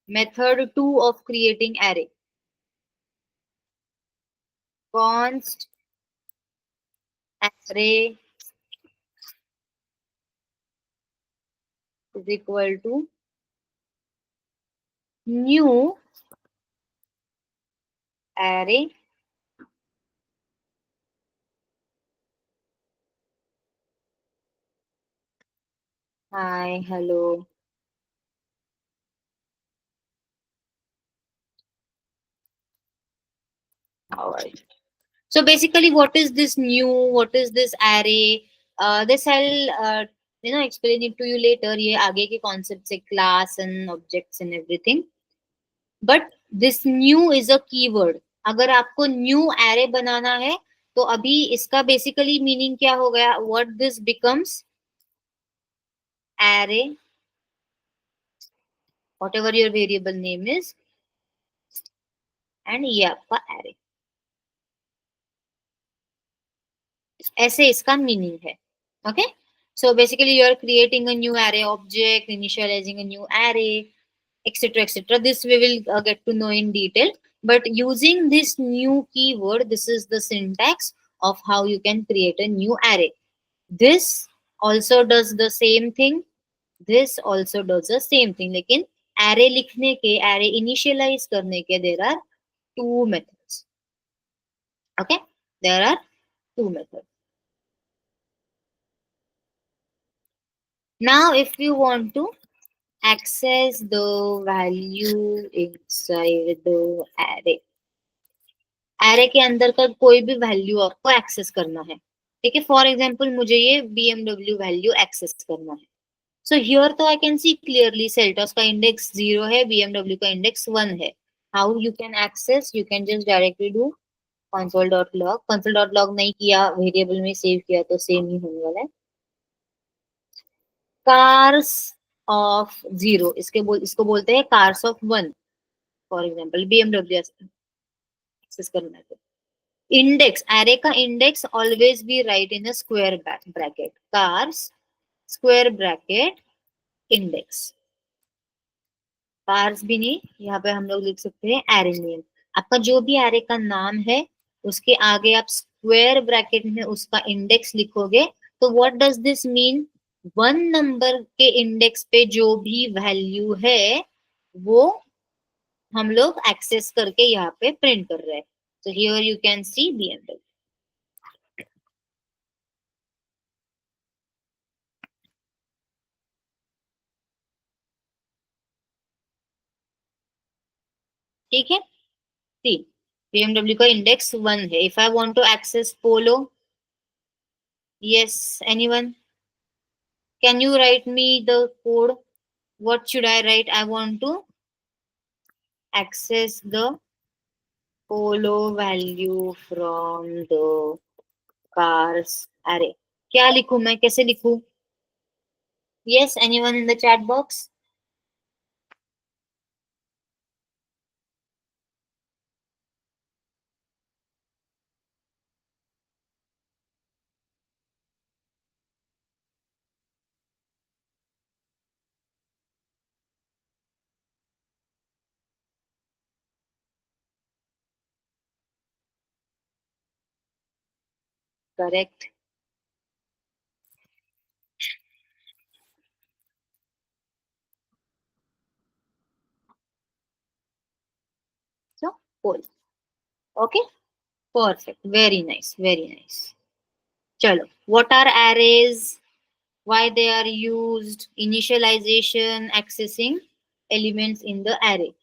Method 2 of creating array. Const array is equal to new array hi hello. All right. So basically, what is this new? What is this array? This I'll explain it to you later. ये आगे के concepts है, class and objects and everything. But this new is a keyword. अगर आपको new array बनाना है तो अभी इसका basically meaning क्या हो गया? What this becomes? Array, whatever your variable name is, and ये आपका array. ऐसे इसका मीनिंग है. Okay, so basically you are creating a new array object, initializing a new array, etc. This we will get to know in detail, but using this new keyword, this is the syntax of how you can create a new array. This also does the same thing, this also does the same thing. लेकिन array लिखने के, array initialize करने के, there are two methods. Okay, there are two methods. Now, if you want to access the value inside the array, array के अंदर का कोई भी वैल्यू आपको एक्सेस करना है. ठीक है, फॉर एग्जाम्पल मुझे ये BMW वैल्यू एक्सेस करना है. सो हियर तो I can see clearly Seltos का इंडेक्स 0 है, BMW का इंडेक्स 1 है. How you can access? You can just directly do console.log. console.log नहीं किया, वेरिएबल में सेव किया तो सेम ही होने वाला है. कार्स ऑफ जीरो, इसको बोलते हैं cars of one. For example BMW access करना है तो इंडेक्स, एरे का index always be write in a square bracket. Cars square bracket index. Cars भी नहीं, यहाँ पे हम लोग लिख सकते हैं एरे नेम. आपका जो भी एरे का नाम है उसके आगे आप स्क्वायर ब्रैकेट में उसका इंडेक्स लिखोगे. तो what does this mean? One number के इंडेक्स पे जो भी वैल्यू है वो हम लोग एक्सेस करके यहाँ पे प्रिंट कर रहे हैं. तो here you can see BMW. ठीक है. सी, BMW का इंडेक्स वन है. If I want to access Polo, yes anyone, can you write me the code? What should I write? I want to access the polo value from the cars array. क्या लिखूं मैं, कैसे लिखूं? Yes, anyone in the chat box? Correct. So, polo. Okay. Perfect. Very nice. Very nice. Chalo. What are arrays? Why they are used? Initialization, accessing elements in the array.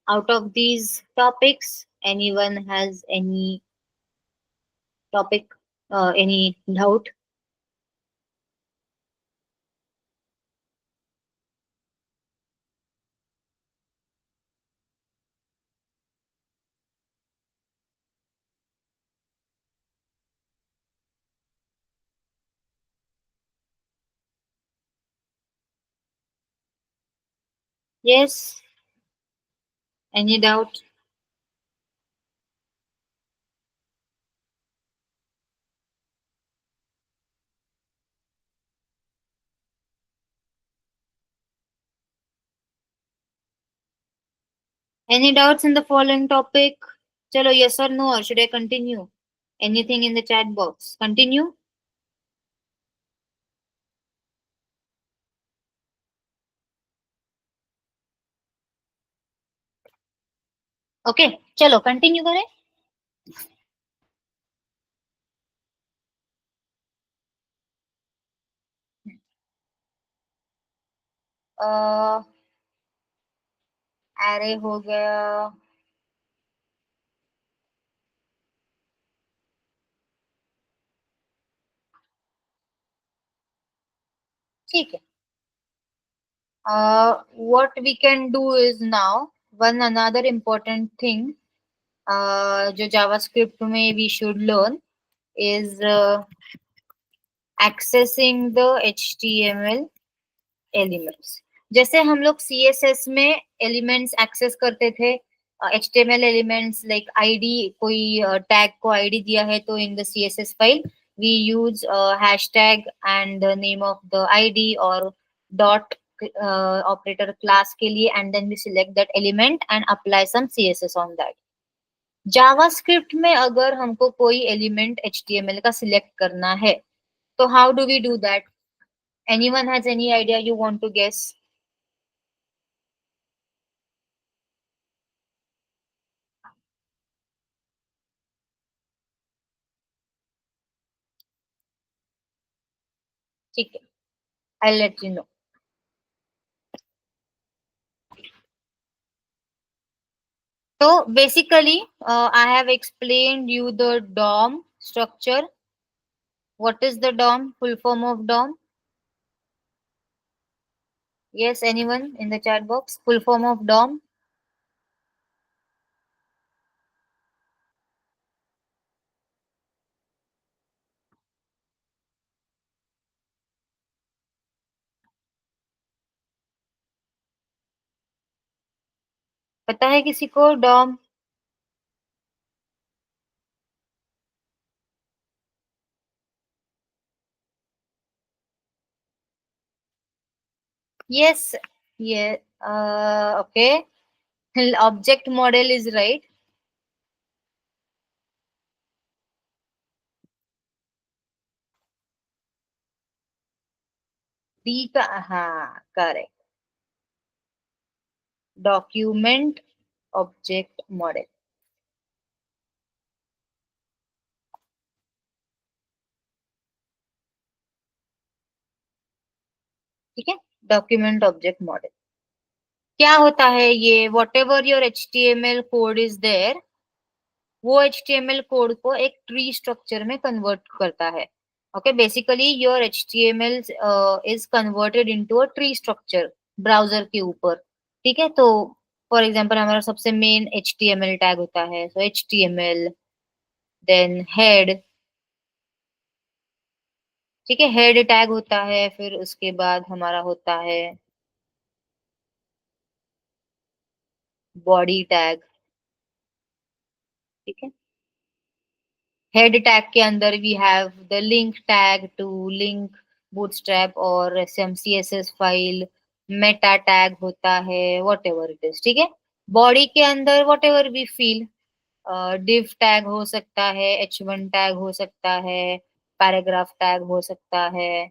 Out of these topics, anyone has any topic, any doubt? Yes, any doubt? Any doubts in the following topic? Chalo, yes or no, or should I continue? Anything in the chat box? Continue? Okay, चलो continue करें. Array हो गया. ठीक है. What we can do is now one another important thing जो JavaScript में we should learn is accessing the HTML elements. जैसे हम लोग CSS में एलिमेंट्स एक्सेस करते थे, HTML एलिमेंट्स लाइक आईडी, कोई टैग को आईडी दिया है तो in the CSS file we use hashtag and the name of the ID और डॉट ऑपरेटर क्लास के लिए and then we select that element and apply some CSS on that. JavaScript में अगर हमको कोई एलिमेंट HTML का select करना है तो how do we do that? Anyone has any idea you want to guess? ठीक है, I'll let you know. So basically, I have explained you the DOM structure. What is the DOM? Full form of DOM? Yes, anyone in the chat box? Full form of DOM? पता है किसी को Dom? Yes, ये okay, object model is right. D का, हाँ correct, document object model. ठीक है, document object model क्या होता है? ये whatever your H T M L code is there, वो HTML कोड को एक ट्री स्ट्रक्चर में कन्वर्ट करता है। Okay, basically your HTML is converted into a tree structure browser के ऊपर। ठीक है, तो फॉर एग्जांपल हमारा सबसे मेन HTML टैग होता है, सो HTML, देन हेड। ठीक है, हेड टैग होता है, फिर उसके बाद हमारा होता है बॉडी टैग। ठीक है, हेड टैग के अंदर we have the link tag to link Bootstrap और CSS फाइल, मेटा टैग होता है, वॉट एवर इट इज। ठीक है, बॉडी के अंदर whatever we feel, div tag हो सकता है, H1 टैग हो सकता है, पैराग्राफ टैग हो सकता है,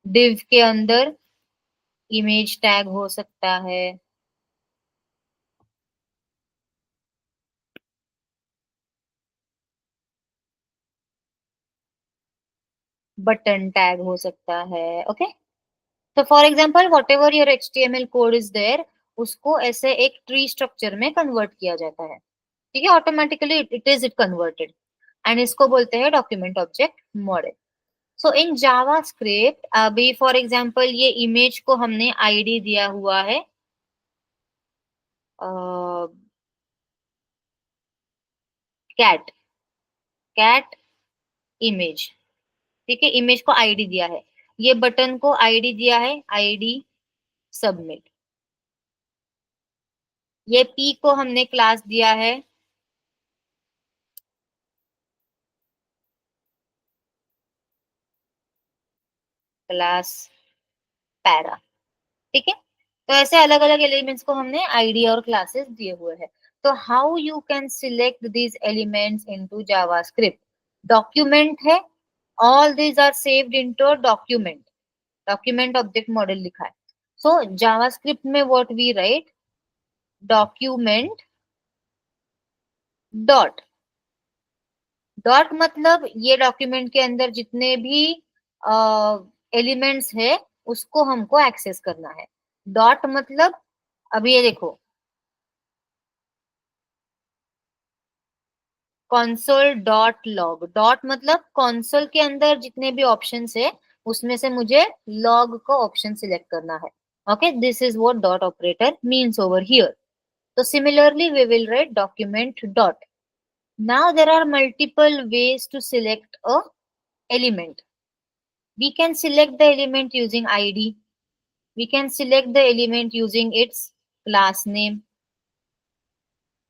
डिव के अंदर इमेज टैग हो सकता है, बटन टैग हो सकता है। ओके, तो for example whatever your HTML code is there, उसको ऐसे एक ट्री स्ट्रक्चर में कन्वर्ट किया जाता है। ठीक है, ऑटोमेटिकली इट कन्वर्टेड, एंड इसको बोलते हैं डॉक्यूमेंट ऑब्जेक्ट मॉडल। सो इन जावा स्क्रिप्ट, अभी फॉर एग्जाम्पल ये इमेज को हमने आईडी दिया हुआ है कैट, कैट इमेज। ठीक है, इमेज को आईडी दिया है, ये बटन को आईडी दिया है आईडी सबमिट, ये पी को हमने क्लास दिया है क्लास पैरा। ठीक है, तो ऐसे अलग अलग एलिमेंट्स को हमने आईडी और क्लासेस दिए हुए हैं। तो how you can select these elements into JavaScript? Document है, all these are saved into document, document object model लिखा है। सो जावास्क्रिप्ट में what we write, document dot, dot मतलब ये डॉक्यूमेंट के अंदर जितने भी एलिमेंट्स है उसको हमको एक्सेस करना है। डॉट मतलब, अभी ये देखो, console डॉट लॉग, डॉट मतलब console के अंदर जितने भी ऑप्शंस है उसमें से मुझे लॉग का ऑप्शन सिलेक्ट करना है। Okay, this is what dot operator means over here. तो similarly we will write document dot. Now there are multiple ways to select a element. We can select the element using ID. We can select the element using its class name.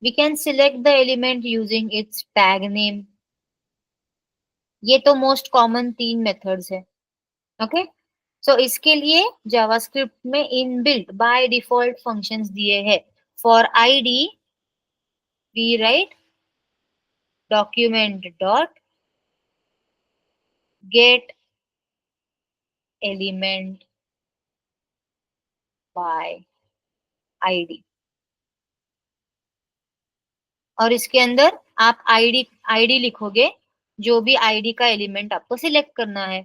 We can select the element using its tag name. ये तो most common तीन methods है। Okay, सो इसके लिए JavaScript में inbuilt by default functions दिए हैं। For ID we write document dot get element by ID, और इसके अंदर आप आईडी आईडी लिखोगे, जो भी आईडी का एलिमेंट आपको सिलेक्ट करना है।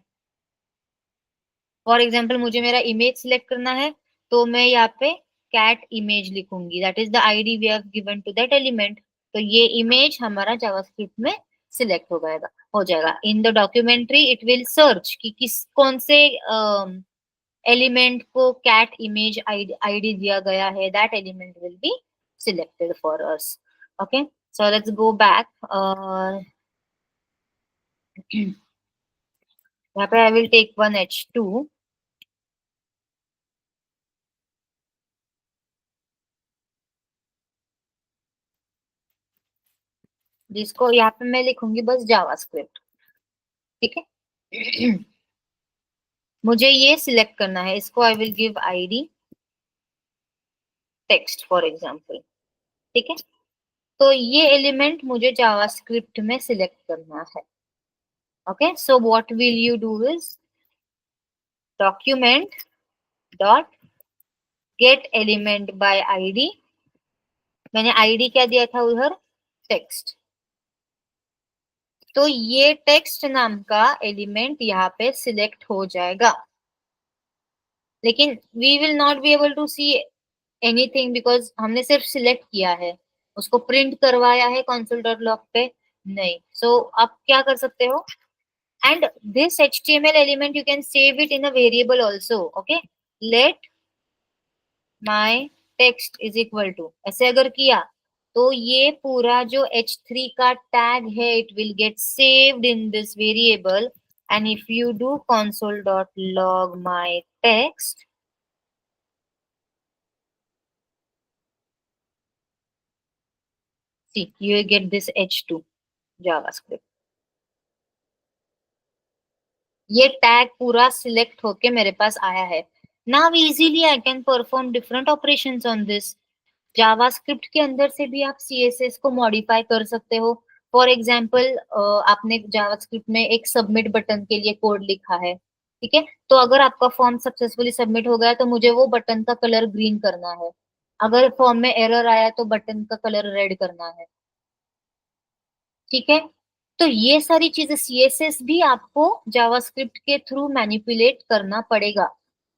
फॉर एग्जाम्पल मुझे मेरा इमेज सिलेक्ट करना है, तो मैं यहाँ पे कैट इमेज लिखूंगी, that is the ID we have given to that element. तो ये इमेज हमारा जावास्क्रिप्ट में सिलेक्ट हो जाएगा। In the documentary it will search कि किस कौन से एलिमेंट को कैट इमेज आईडी दिया गया है, that element will be selected for us. Okay, so let's go back. यहाँ पे I will take one H2। जिसको यहाँ पे मैं लिखूंगी बस जावास्क्रिप्ट। ठीक है। मुझे ये सिलेक्ट करना है, इसको आई will give ID text for example. ठीक है, तो ये एलिमेंट मुझे जावास्क्रिप्ट में सिलेक्ट करना है। Okay, so what will you do is document dot get element by ID. मैंने आईडी क्या दिया था उधर, टेक्स्ट। तो ये टेक्स्ट नाम का एलिमेंट यहाँ पे सिलेक्ट हो जाएगा, लेकिन we will not be able to see anything because हमने सिर्फ सिलेक्ट किया है, उसको प्रिंट करवाया है console डॉट लॉग पे नहीं। सो आप क्या कर सकते हो, and this HTML element you can save it in a variable also. Okay, let my text is equal to, ऐसे अगर किया तो ये पूरा जो h3 का टैग है it will get saved in this variable, and if you do console dot log my text, see you will get this h2 javascript। ये टैग पूरा सिलेक्ट होके मेरे पास आया है। Now easily I can perform different operations on this. JavaScript के अंदर से भी आप सीएसएस को मॉडिफाई कर सकते हो। फॉर एग्जाम्पल आपने जावास्क्रिप्ट में एक सबमिट बटन के लिए कोड लिखा है, ठीक है, तो अगर आपका फॉर्म सक्सेसफुली सबमिट हो गया तो मुझे वो बटन का कलर ग्रीन करना है। अगर फॉर्म में एरर आया तो बटन का कलर रेड करना है। ठीक है, तो ये सारी चीजें सीएसएस भी आपको जावास्क्रिप्ट के थ्रू मैनिपुलेट करना पड़ेगा।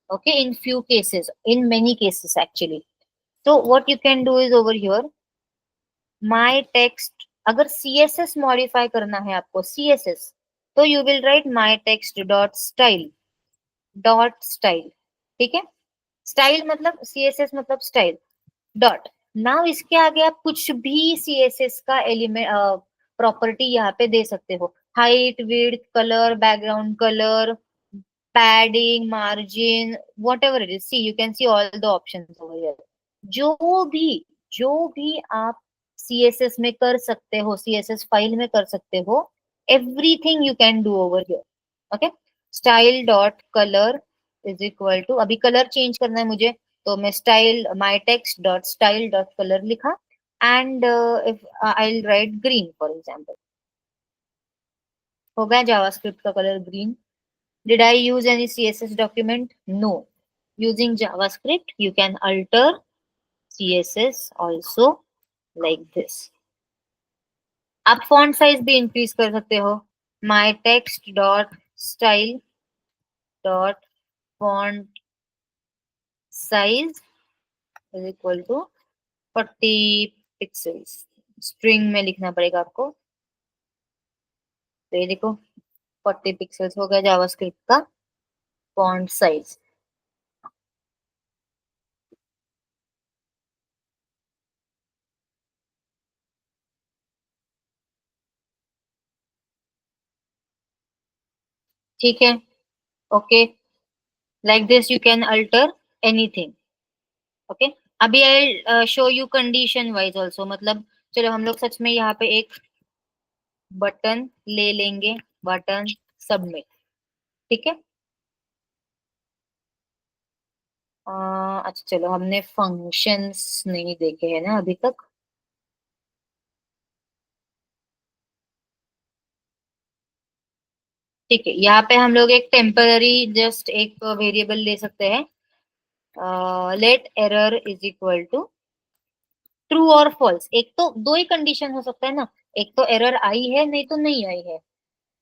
Okay, in few cases, in many cases actually. तो what you can do is over here my text. अगर सीएसएस मॉडिफाई करना है आपको सीएसएस, तो you will write my text dot style dot style. ठीक है, स्टाइल मतलब सीएसएस मतलब स्टाइल डॉट। नाउ इसके आगे आप कुछ भी सीएसएस का एलिमेंट प्रॉपर्टी यहाँ पे दे सकते हो, height, width, colour, background colour, padding, margin, whatever it is, see you can see all the option over here. जो भी जो भी आप सीएसएस में कर सकते हो, सीएसएस फाइल में कर सकते हो, everything you can do over here. Okay, style dot color is equal to, अभी कलर चेंज करना है मुझे, तो मैं style my text dot style dot color लिखा, and if I write green for example, हो गया जावास्क्रिप्ट का color green. Did I use any CSS document? No. Using JavaScript you can alter CSS also like this. आप font size भी increase कर सकते हो, माई text dot style dot font size is equal to 40 pixels. String में लिखना पड़ेगा आपको, तो ये देखो 40 पिक्सल्स हो गया जावास्क्रिप्ट का फॉन्ट साइज। ठीक है, okay, like this you can alter anything. Okay, अभी I show you condition wise also, मतलब चलो हम लोग सच में यहाँ पे एक बटन ले लेंगे, बटन सबमिट। ठीक है, अच्छा चलो, हमने फंक्शंस नहीं देखे हैं ना अभी तक। ठीक है, यहाँ पे हम लोग एक टेम्पररी जस्ट एक वेरिएबल ले सकते हैं, let error is equal to true और फॉल्स। एक तो दो ही कंडीशन हो सकता है ना, एक तो एरर आई है नहीं तो नहीं आई है,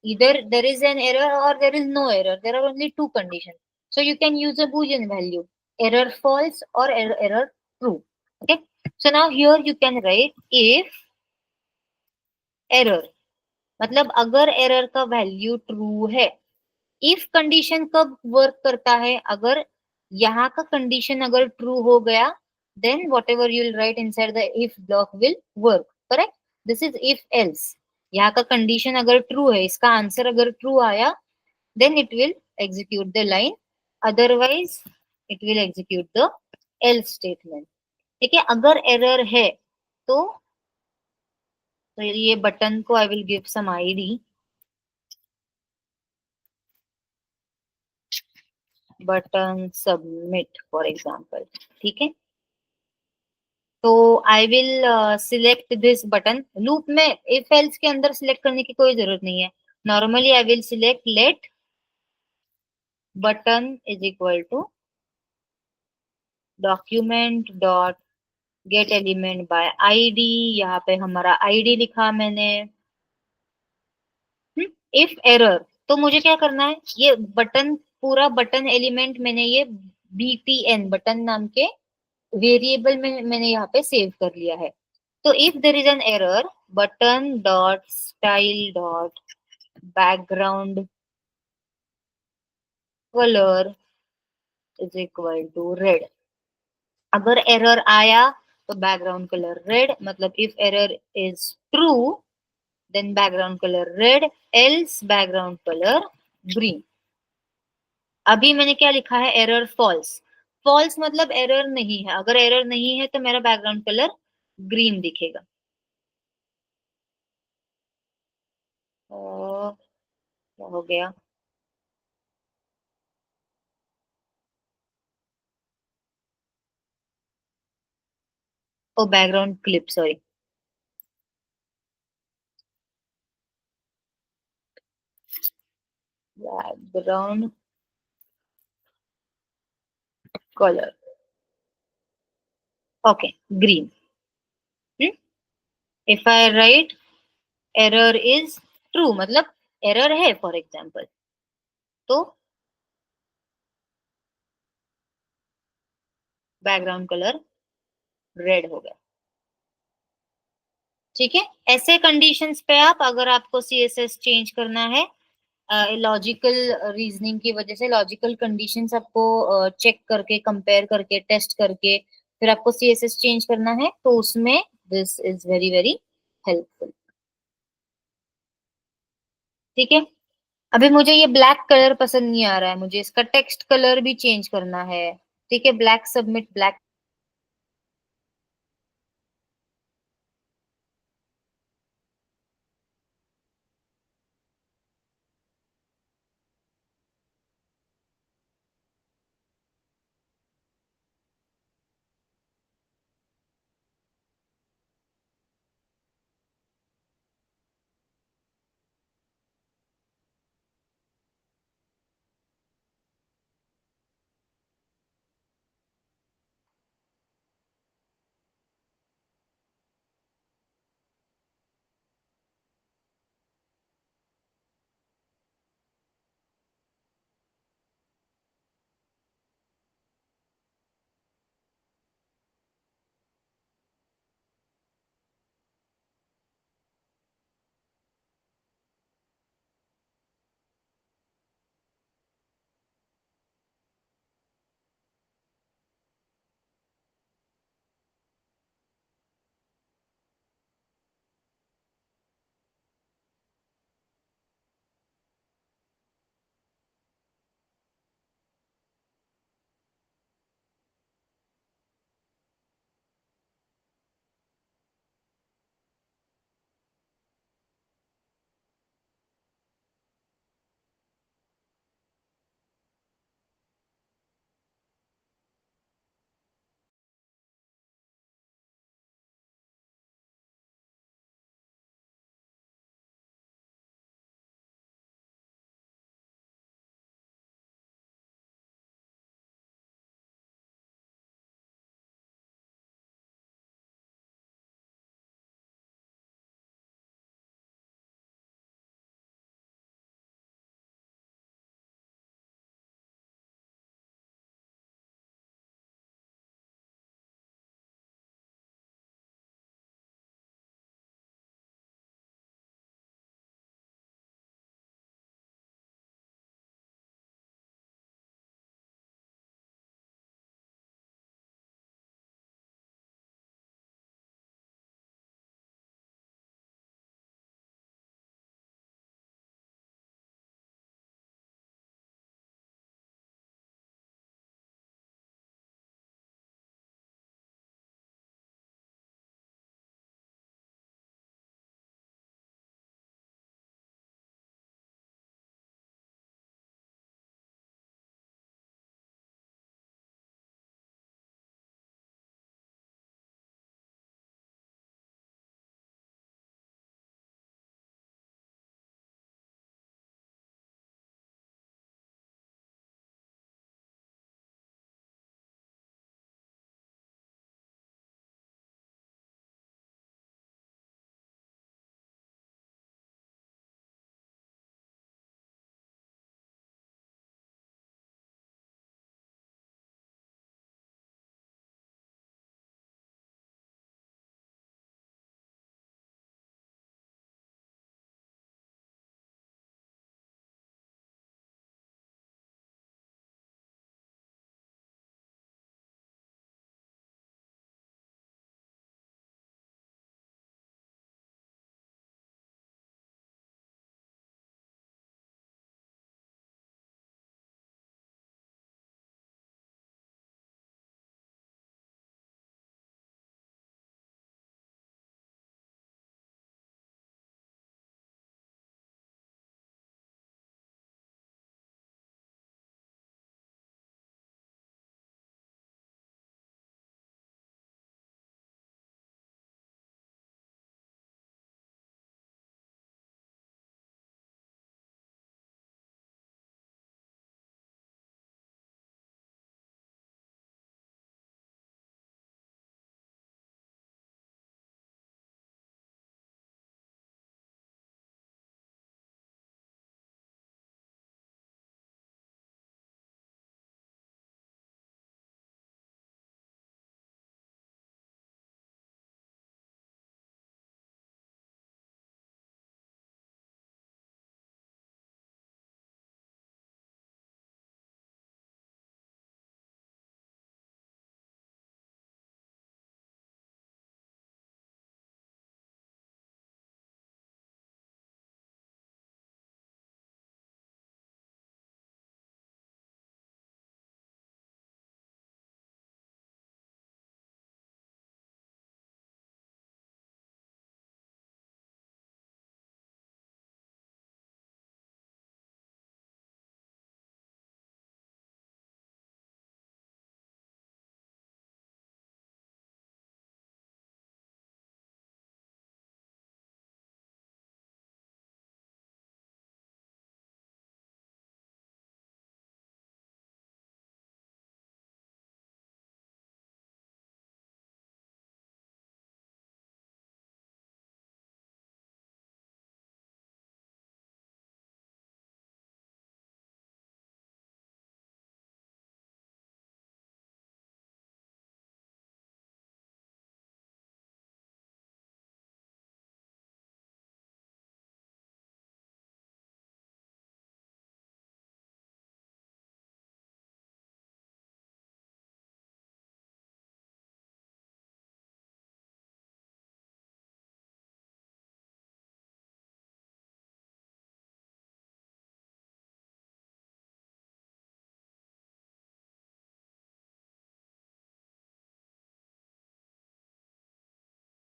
either there is an error or there is no error, there are only two conditions, so you can use a boolean value, error false or error true। Okay, so now here you can write if error, मतलब अगर error का value true है। If condition कब work करता है, अगर यहाँ का कंडीशन अगर ट्रू हो गया, then whatever you will write inside the if block will work, correct. This is if else. यहाँ का कंडीशन अगर ट्रू है, इसका आंसर अगर ट्रू आया, then it will execute the line, otherwise it will execute the else statement। ठीक है, अगर एरर है तो तो ये बटन को I will give some ID, button submit for example, ठीक है। तो I will select this button. Loop में इफ एल्स के अंदर सिलेक्ट करने की कोई जरूरत नहीं है। Normally I will select let button is equal to document dot get element by ID. यहाँ पे हमारा आईडी लिखा मैंने। इफ एरर, तो मुझे क्या करना है, ये बटन पूरा बटन एलिमेंट मैंने ये btn बटन नाम के वेरिएबल में मैंने यहाँ पे सेव कर लिया है। तो if there is an error, button dot style dot background colour is equal to red. अगर एरर आया तो बैकग्राउंड कलर रेड, मतलब if error is true then background colour red, else background colour green. अभी मैंने क्या लिखा है, error false. False मतलब एरर नहीं है, अगर एरर नहीं है तो मेरा बैकग्राउंड कलर ग्रीन दिखेगा। और क्या हो गया, ओ background clip, sorry, background color, okay, green. If I write error is true, मतलब एरर है फॉर एग्जाम्पल, तो बैकग्राउंड कलर रेड हो गया। ठीक है, ऐसे कंडीशंस पे आप, अगर आपको सीएसएस चेंज करना है लॉजिकल रीजनिंग की वजह से, लॉजिकल कंडीशंस आपको चेक करके, कंपेयर करके, टेस्ट करके फिर आपको सीएसएस चेंज करना है, तो उसमें this is very very helpful. ठीक है, अभी मुझे ये ब्लैक कलर पसंद नहीं आ रहा है, मुझे इसका टेक्स्ट कलर भी चेंज करना है। ठीक है, ब्लैक सबमिट ब्लैक